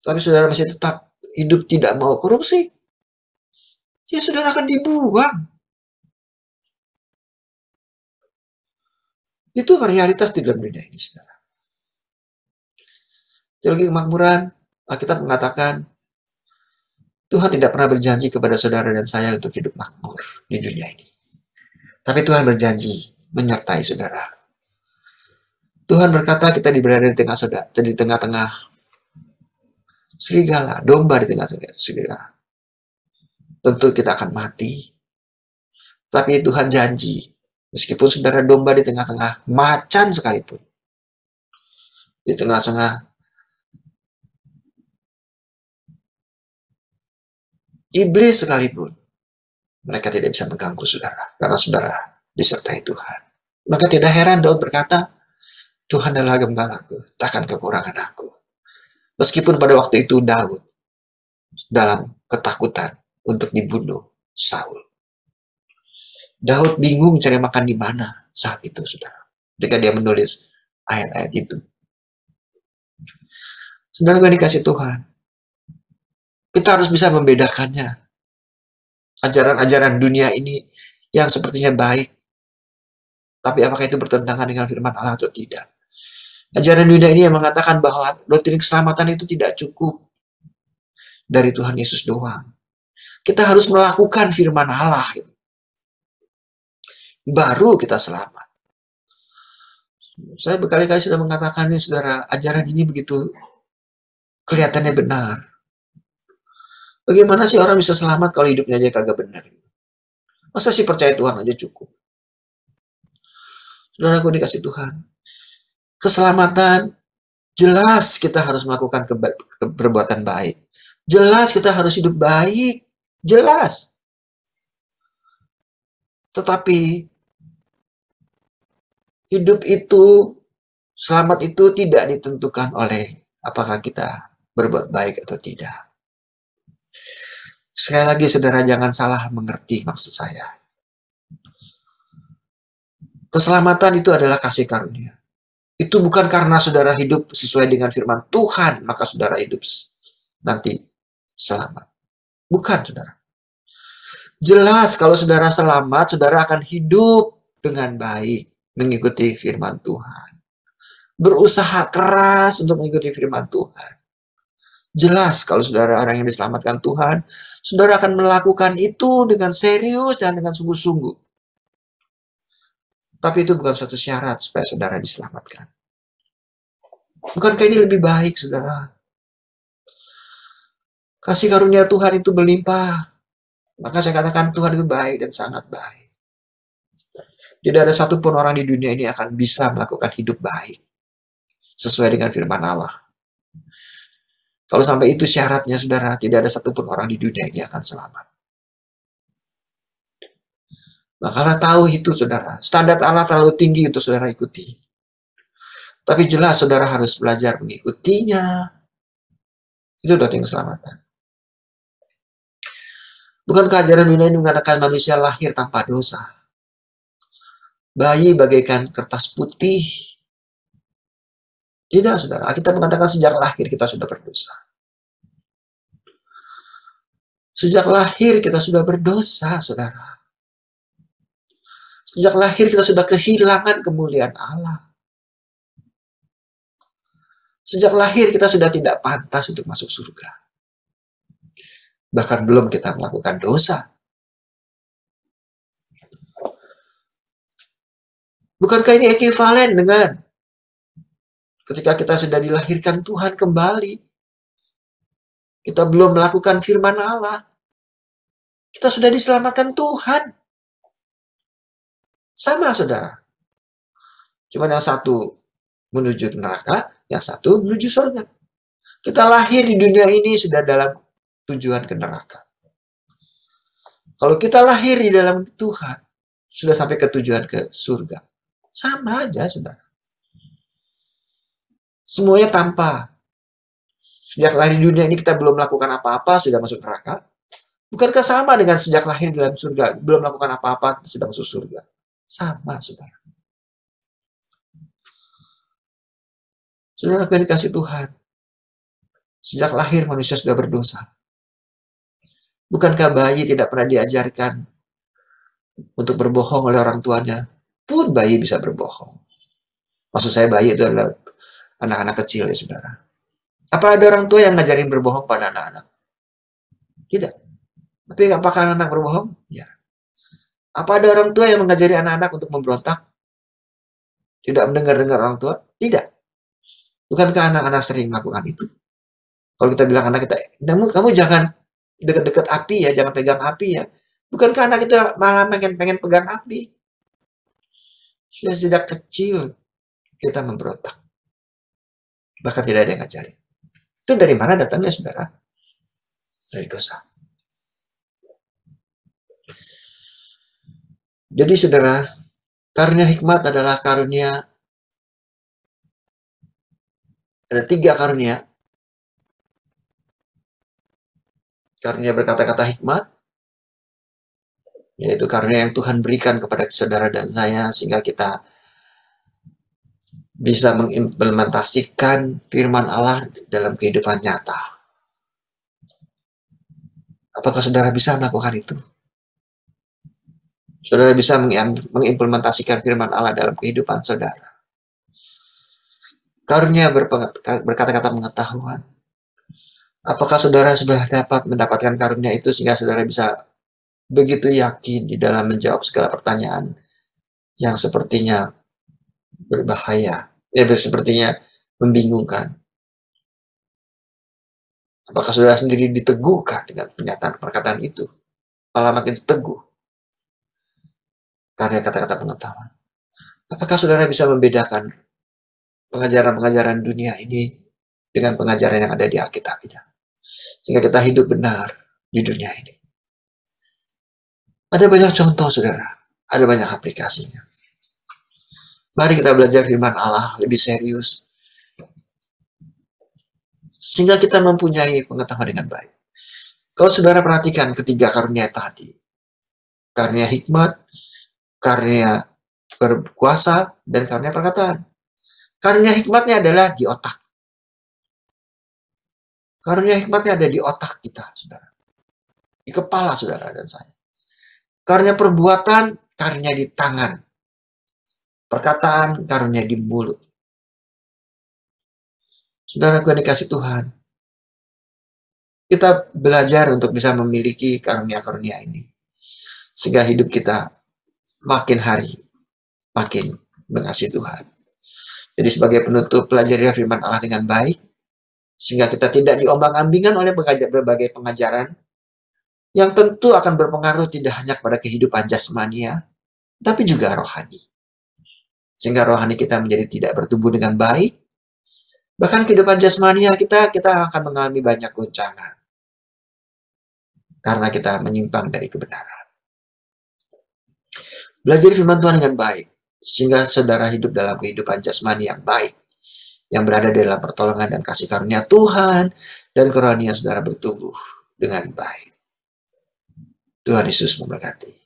Tapi saudara masih tetap hidup tidak mau korupsi. Ya saudara akan dibuang. Itu realitas di dalam dunia ini, saudara. Teologi kemakmuran, Alkitab mengatakan, Tuhan tidak pernah berjanji kepada saudara dan saya untuk hidup makmur di dunia ini. Tapi Tuhan berjanji menyertai saudara. Tuhan berkata kita berada di tengah saudara, di tengah-tengah serigala, domba di tengah-tengah serigala. Tentu kita akan mati. Tapi Tuhan janji, meskipun saudara domba di tengah-tengah macan sekalipun, di tengah-tengah iblis sekalipun, mereka tidak bisa mengganggu saudara, karena saudara disertai Tuhan. Maka tidak heran Daud berkata, Tuhan adalah gembalaku, takkan kekurangan aku. Meskipun pada waktu itu Daud dalam ketakutan untuk dibunuh Saul. Daud bingung cari makan di mana saat itu, saudara. Ketika dia menulis ayat-ayat itu. Saudara yang dikasih Tuhan, kita harus bisa membedakannya. Ajaran-ajaran dunia ini yang sepertinya baik, tapi apakah itu bertentangan dengan firman Allah atau tidak? Ajaran dunia ini yang mengatakan bahwa doktrin keselamatan itu tidak cukup dari Tuhan Yesus doang. Kita harus melakukan firman Allah. Baru kita selamat. Saya berkali-kali sudah mengatakan ini, saudara, ajaran ini begitu kelihatannya benar. Bagaimana sih orang bisa selamat kalau hidupnya aja kagak benar? Masa sih percaya Tuhan aja cukup? Saudara, aku dikasih Tuhan. Keselamatan, jelas kita harus melakukan perbuatan baik. Jelas kita harus hidup baik. Jelas. Tetapi hidup itu, selamat itu tidak ditentukan oleh apakah kita berbuat baik atau tidak. Sekali lagi saudara, jangan salah mengerti maksud saya. Keselamatan itu adalah kasih karunia. Itu bukan karena saudara hidup sesuai dengan firman Tuhan, maka saudara hidup nanti selamat. Bukan, saudara. Jelas kalau saudara selamat, saudara akan hidup dengan baik, mengikuti firman Tuhan. Berusaha keras untuk mengikuti firman Tuhan. Jelas kalau saudara orang yang diselamatkan Tuhan, saudara akan melakukan itu dengan serius dan dengan sungguh-sungguh. Tapi itu bukan suatu syarat supaya saudara diselamatkan. Bukankah ini lebih baik, saudara? Kasih karunia Tuhan itu berlimpah. Maka saya katakan Tuhan itu baik dan sangat baik. Tidak ada satupun orang di dunia ini akan bisa melakukan hidup baik sesuai dengan firman Allah. Kalau sampai itu syaratnya, saudara, tidak ada satupun orang di dunia ini akan selamat. Maka tahu itu, saudara. Standar Allah terlalu tinggi untuk saudara ikuti. Tapi jelas saudara harus belajar mengikutinya. Itu datang keselamatan. Bukankah ajaran dunia ini mengatakan manusia lahir tanpa dosa? Bayi bagaikan kertas putih. Tidak, saudara. Kita mengatakan sejak lahir kita sudah berdosa. Sejak lahir kita sudah berdosa, saudara. Sejak lahir kita sudah kehilangan kemuliaan Allah. Sejak lahir kita sudah tidak pantas untuk masuk surga. Bahkan belum kita melakukan dosa. Bukankah ini ekivalen dengan ketika kita sudah dilahirkan Tuhan kembali, kita belum melakukan firman Allah, kita sudah diselamatkan Tuhan. Sama, saudara. Cuma yang satu menuju neraka, yang satu menuju surga. Kita lahir di dunia ini sudah dalam tujuan ke neraka. Kalau kita lahir di dalam Tuhan, sudah sampai ke tujuan ke surga. Sama aja, saudara. Semuanya tanpa. Sejak lahir di dunia ini kita belum melakukan apa-apa, sudah masuk neraka. Bukankah sama dengan sejak lahir di dalam surga, belum melakukan apa-apa, kita sudah masuk surga? Sama, saudara. Saudara yang dikasih Tuhan, sejak lahir manusia sudah berdosa. Bukankah bayi tidak pernah diajarkan untuk berbohong oleh orang tuanya? Pun bayi bisa berbohong. Maksud saya bayi itu adalah anak-anak kecil, ya saudara. Apa ada orang tua yang ngajarin berbohong pada anak-anak? Tidak. Tapi apakah anak-anak berbohong? Ya. Apa ada orang tua yang mengajari anak-anak untuk memberontak? Tidak mendengar-dengar orang tua? Tidak. Bukankah anak-anak sering melakukan itu? Kalau kita bilang anak kita, kamu jangan dekat-dekat api ya, jangan pegang api ya. Bukankah anak kita malah pengen pegang api? Sudah sejak kecil kita memberontak. Bahkan tidak ada yang ngajarin. Itu dari mana datangnya, saudara? Dari dosa. Jadi, saudara, karunia hikmat adalah karunia. Ada 3 karunia. Karunia berkata-kata hikmat, yaitu karunia yang Tuhan berikan kepada saudara dan saya, sehingga kita bisa mengimplementasikan firman Allah dalam kehidupan nyata. Apakah saudara bisa melakukan itu? Saudara bisa mengimplementasikan firman Allah dalam kehidupan saudara. Karunia berkata-kata pengetahuan. Apakah saudara sudah dapat mendapatkan karunia itu sehingga saudara bisa begitu yakin di dalam menjawab segala pertanyaan yang sepertinya berbahaya, sepertinya membingungkan? Apakah saudara sendiri diteguhkan dengan pernyataan perkataan itu? Malah makin teguh karena kata-kata pengetahuan. Apakah saudara bisa membedakan pengajaran-pengajaran dunia ini dengan pengajaran yang ada di Alkitab? sehingga kita hidup benar di dunia ini. Ada banyak contoh, saudara. Ada banyak aplikasinya. Mari kita belajar firman Allah lebih serius, sehingga kita mempunyai pengetahuan dengan baik. Kalau saudara perhatikan ketiga karunia tadi, karunia hikmat, karunia berkuasa, dan karunia perkataan. Karunia hikmatnya adalah di otak. Karunia hikmatnya ada di otak kita, saudara. Di kepala saudara dan saya. Karunia perbuatan, karunia di tangan. Perkataan, karunia di mulut. Saudara, yang dikasih Tuhan, kita belajar untuk bisa memiliki karunia-karunia ini. Sehingga hidup kita makin hari, makin mengasihi Tuhan. Jadi sebagai penutup, pelajari firman Allah dengan baik, sehingga kita tidak diombang-ambingkan oleh berbagai pengajaran, yang tentu akan berpengaruh tidak hanya kepada kehidupan jasmania, tapi juga rohani. Sehingga rohani kita menjadi tidak bertumbuh dengan baik, bahkan kehidupan jasmania kita akan mengalami banyak goncangan. Karena kita menyimpang dari kebenaran. Belajar firman Tuhan dengan baik, sehingga saudara hidup dalam kehidupan jasmani yang baik, yang berada dalam pertolongan dan kasih karunia Tuhan, dan kerohanian saudara bertumbuh dengan baik. Tuhan Yesus memberkati.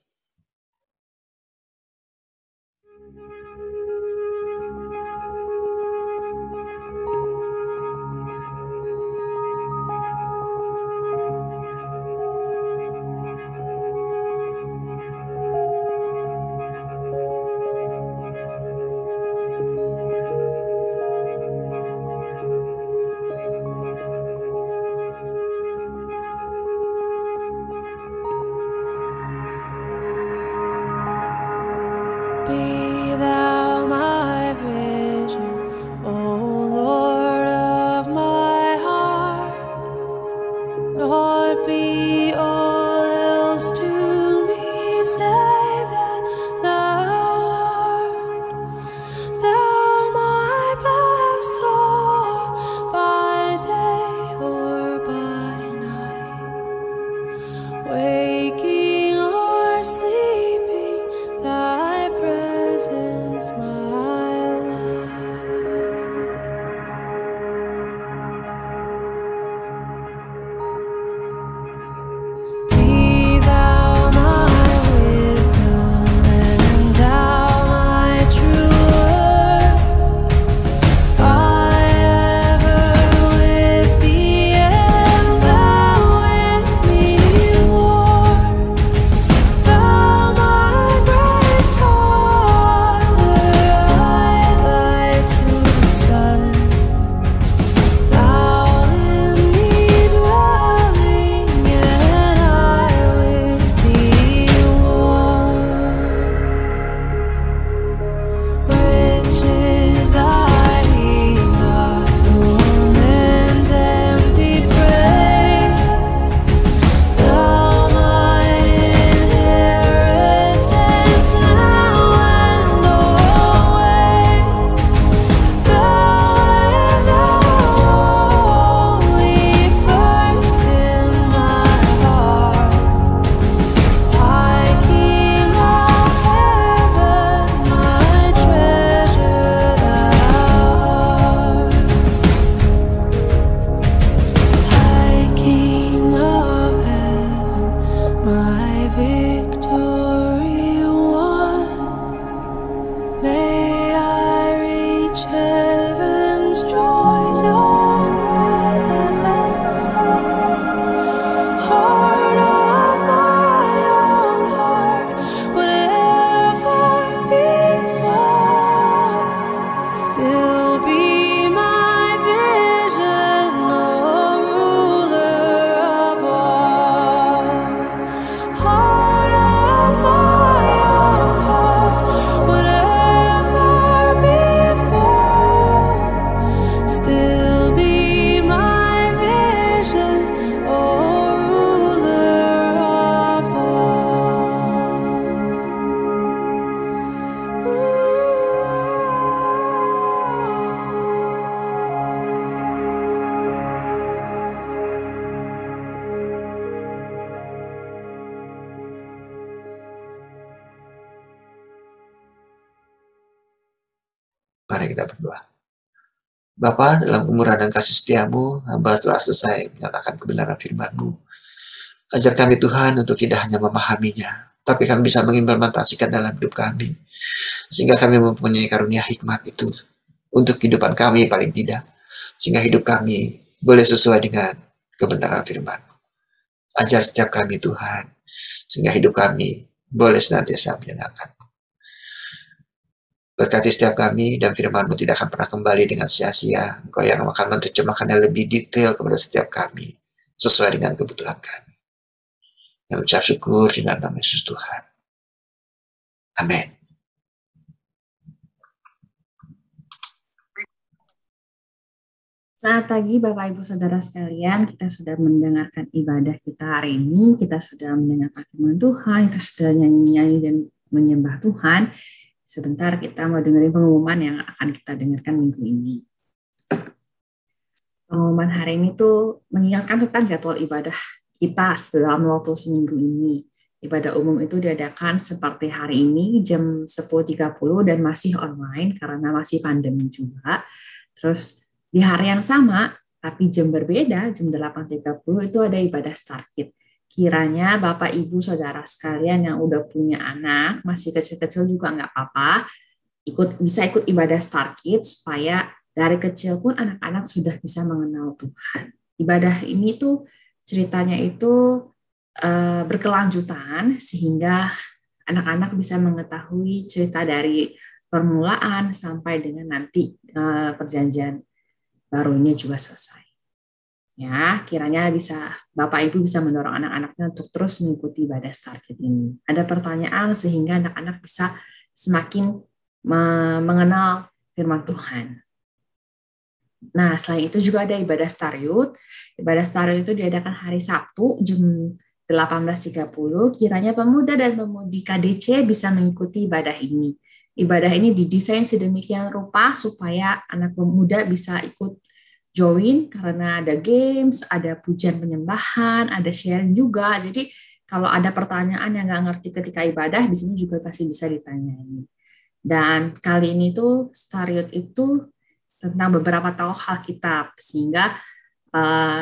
Be thou my vision, O Lord of my heart. Lord, be all else to me save that thou art. Thou my best Lord, by day or by night, waking or sleeping, thy presence my life. Be Mari kita berdoa. Bapa, dalam kemurahan dan kasih setiamu, hamba telah selesai menyatakan kebenaran firman-Mu. Ajar kami Tuhan untuk tidak hanya memahaminya, tapi kami bisa mengimplementasikan dalam hidup kami. Sehingga kami mempunyai karunia hikmat itu untuk kehidupan kami paling tidak. Sehingga hidup kami boleh sesuai dengan kebenaran firman. Ajar setiap kami Tuhan, sehingga hidup kami boleh senantiasa menyenangkan. Berkati setiap kami dan firman-Mu tidak akan pernah kembali dengan sia-sia. Engkau yang akan menerjemahkannya lebih detail kepada setiap kami, sesuai dengan kebutuhan kami. Yang ucap syukur di dalam nama Yesus Tuhan. Amin. Selamat pagi Bapak Ibu Saudara sekalian, kita sudah mendengarkan ibadah kita hari ini, kita sudah mendengarkan firman Tuhan, kita sudah nyanyi-nyanyi dan menyembah Tuhan. Sebentar kita mau dengerin pengumuman yang akan kita dengarkan minggu ini. Pengumuman hari ini tuh mengingatkan tentang jadwal ibadah kita dalam waktu seminggu ini. Ibadah umum itu diadakan seperti hari ini jam 10.30 dan masih online karena masih pandemi juga. Terus di hari yang sama, tapi jam berbeda, jam 8.30 itu ada ibadah Start Kit. Kiranya Bapak, Ibu, Saudara sekalian yang udah punya anak, masih kecil-kecil juga nggak apa-apa, bisa ikut ibadah Start Kit supaya dari kecil pun anak-anak sudah bisa mengenal Tuhan. Ibadah ini tuh ceritanya itu berkelanjutan sehingga anak-anak bisa mengetahui cerita dari permulaan sampai dengan nanti perjanjian barunya juga selesai. Ya, kiranya bisa Bapak Ibu bisa mendorong anak-anaknya untuk terus mengikuti ibadah Start Kit ini. Ada pertanyaan sehingga anak-anak bisa semakin mengenal firman Tuhan. Nah, selain itu juga ada ibadah Start Youth. Ibadah Start Youth itu diadakan hari Sabtu jam 18.30. Kiranya pemuda dan pemudi KDC bisa mengikuti ibadah ini. Ibadah ini didesain sedemikian rupa supaya anak pemuda bisa ikut join karena ada games, ada pujian penyembahan, ada sharing juga. Jadi kalau ada pertanyaan yang nggak ngerti ketika ibadah, di sini juga pasti bisa ditanyain. Dan kali ini tuh Start Youth itu tentang beberapa tokoh Alkitab, sehingga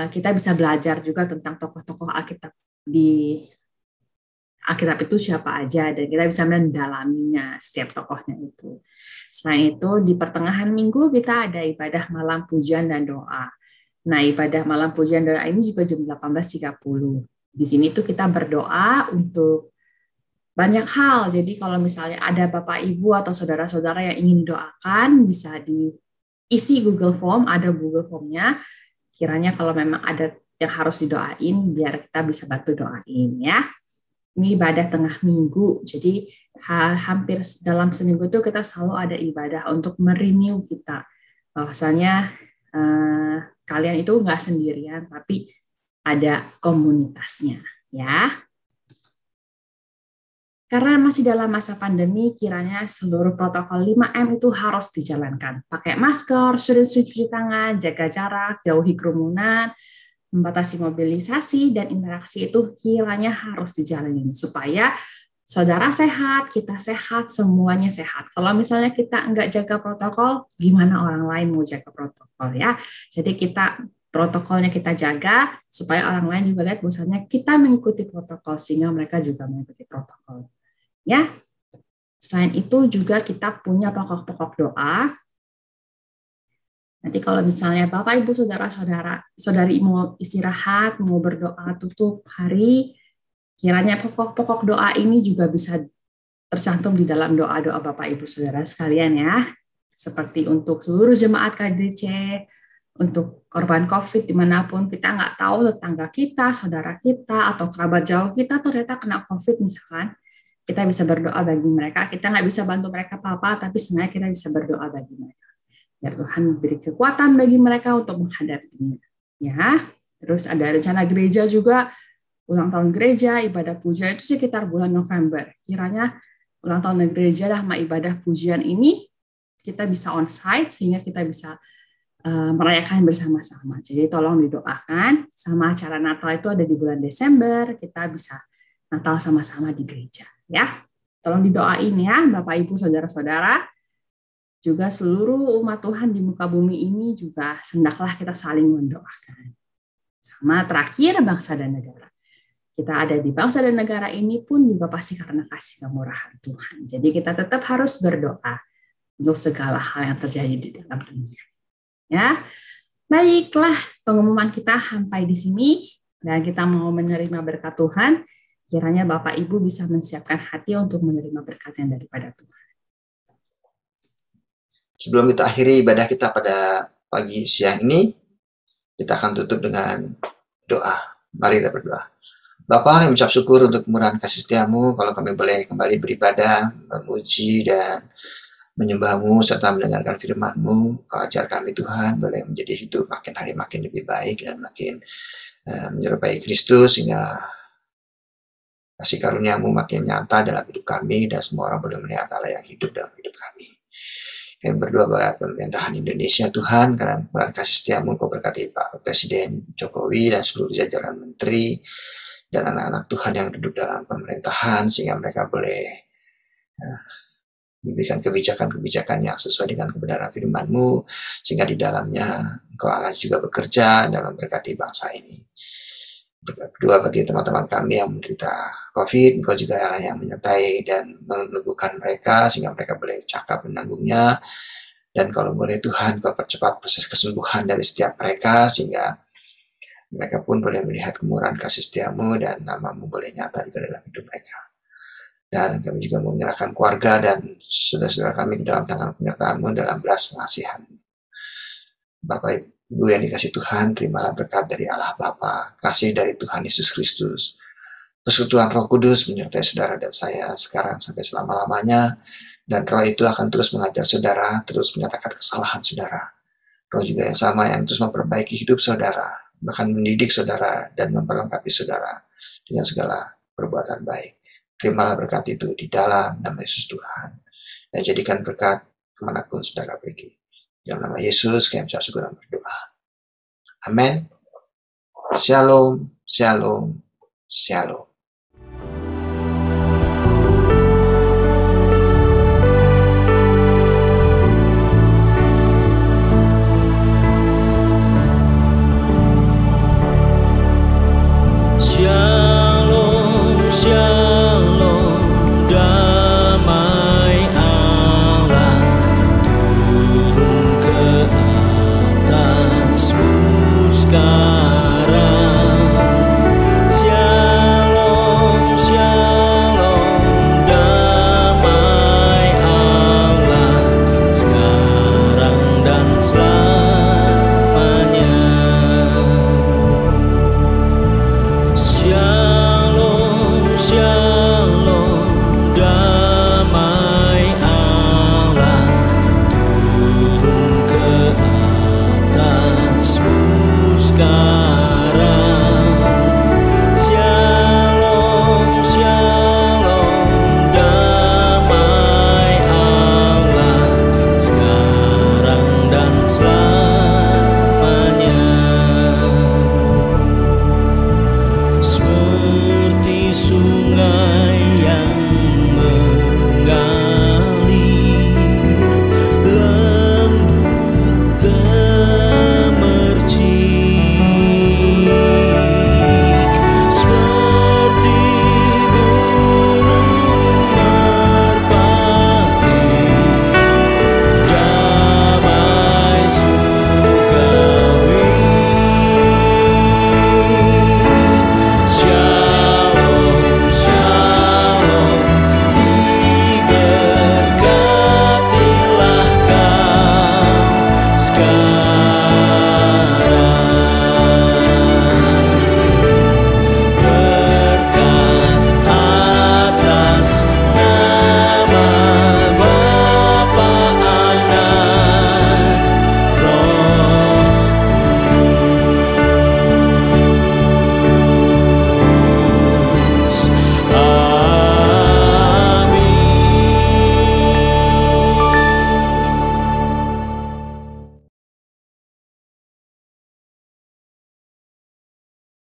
kita bisa belajar juga tentang tokoh-tokoh Alkitab di Alkitab itu siapa aja, dan kita bisa mendalaminya setiap tokohnya itu. Selain itu, di pertengahan minggu kita ada ibadah malam pujian dan doa. Nah, ibadah malam pujian dan doa ini juga jam 18.30. Di sini tuh kita berdoa untuk banyak hal. Jadi kalau misalnya ada Bapak, Ibu, atau saudara-saudara yang ingin didoakan, bisa diisi Google Form, ada Google Form-nya. Kiranya kalau memang ada yang harus didoain, biar kita bisa bantu doain ya. Ini ibadah tengah minggu, jadi hampir dalam seminggu itu kita selalu ada ibadah untuk merenew kita. Bahwasanya kalian itu nggak sendirian, tapi ada komunitasnya, ya. Karena masih dalam masa pandemi, kiranya seluruh protokol 5M itu harus dijalankan. Pakai masker, sering-sering cuci tangan, jaga jarak, jauhi kerumunan, membatasi mobilisasi dan interaksi itu kiranya harus dijalanin supaya saudara sehat, kita sehat, semuanya sehat. Kalau misalnya kita nggak jaga protokol, gimana orang lain mau jaga protokol ya? Jadi protokolnya kita jaga supaya orang lain juga lihat bahwasanya kita mengikuti protokol sehingga mereka juga mengikuti protokol. Ya. Selain itu juga kita punya pokok-pokok doa. Nanti kalau misalnya Bapak, Ibu, Saudari mau istirahat, mau berdoa tutup hari, kiranya pokok-pokok doa ini juga bisa tercantum di dalam doa-doa Bapak, Ibu, Saudara sekalian ya. Seperti untuk seluruh jemaat KDC, untuk korban COVID dimanapun kita nggak tahu tetangga kita, saudara kita, atau kerabat jauh kita ternyata kena COVID misalkan, kita bisa berdoa bagi mereka. Kita nggak bisa bantu mereka apa-apa, tapi sebenarnya kita bisa berdoa bagi mereka. Biar Tuhan beri kekuatan bagi mereka untuk menghadapinya. Ya, terus ada rencana gereja juga, ulang tahun gereja, ibadah pujian itu sekitar bulan November. Kiranya ulang tahun gereja sama ibadah pujian ini kita bisa on-site sehingga kita bisa merayakan bersama-sama. Jadi tolong didoakan, sama acara Natal itu ada di bulan Desember, kita bisa Natal sama-sama di gereja. Ya, tolong didoain ya Bapak, Ibu, Saudara-saudara. juga seluruh umat Tuhan di muka bumi ini juga hendaklah kita saling mendoakan. Sama terakhir bangsa dan negara. Kita ada di bangsa dan negara ini pun juga pasti karena kasih kemurahan Tuhan. Jadi kita tetap harus berdoa untuk segala hal yang terjadi di dalam dunia. Ya, baiklah, pengumuman kita sampai di sini dan kita mau menerima berkat Tuhan. Kiranya Bapak Ibu bisa menyiapkan hati untuk menerima berkat yang daripada Tuhan. Sebelum kita akhiri ibadah kita pada pagi siang ini, kita akan tutup dengan doa. Mari kita berdoa. Bapa, kami ucap syukur untuk kemurahan kasih setiamu, kalau kami boleh kembali beribadah, memuji dan menyembahmu, serta mendengarkan firman-Mu. Kau ajar kami Tuhan, boleh menjadi hidup makin hari makin lebih baik dan makin menyerupai Kristus, sehingga kasih karunia-Mu makin nyata dalam hidup kami, dan semua orang boleh melihat Allah yang hidup dalam hidup kami. Kami berdoa buat pemerintahan Indonesia Tuhan, karena kemurahan kasih setiamu Kau berkati Pak Presiden Jokowi dan seluruh jajaran menteri dan anak-anak Tuhan yang duduk dalam pemerintahan, sehingga mereka boleh memberikan kebijakan-kebijakan yang sesuai dengan kebenaran firman-Mu, sehingga di dalamnya Engkau Allah juga bekerja dalam berkati bangsa ini. Berdoa bagi teman-teman kami yang menderita COVID, Engkau juga Allah yang menyertai dan meneguhkan mereka, sehingga mereka boleh cakap menanggungnya. Dan kalau boleh Tuhan, Kau percepat proses kesembuhan dari setiap mereka, sehingga mereka pun boleh melihat kemurahan kasih setiamu dan nama-Mu boleh nyata juga dalam hidup mereka. Dan kami juga menyerahkan keluarga dan saudara-saudara kami ke dalam tangan penyertaan-Mu dalam belas pengasihan. Bapak Ibu yang dikasih Tuhan, terimalah berkat dari Allah Bapa, kasih dari Tuhan Yesus Kristus, persekutuan Roh Kudus menyertai saudara dan saya sekarang sampai selama-lamanya, dan Roh itu akan terus mengajar saudara, terus menyatakan kesalahan saudara. Roh juga yang sama yang terus memperbaiki hidup saudara, bahkan mendidik saudara dan memperlengkapi saudara dengan segala perbuatan baik. Terimalah berkat itu di dalam nama Yesus Tuhan, dan jadikan berkat kemanapun saudara pergi. Dalam nama Yesus, kami ucap syukur dan berdoa. Amin. Shalom, shalom, shalom.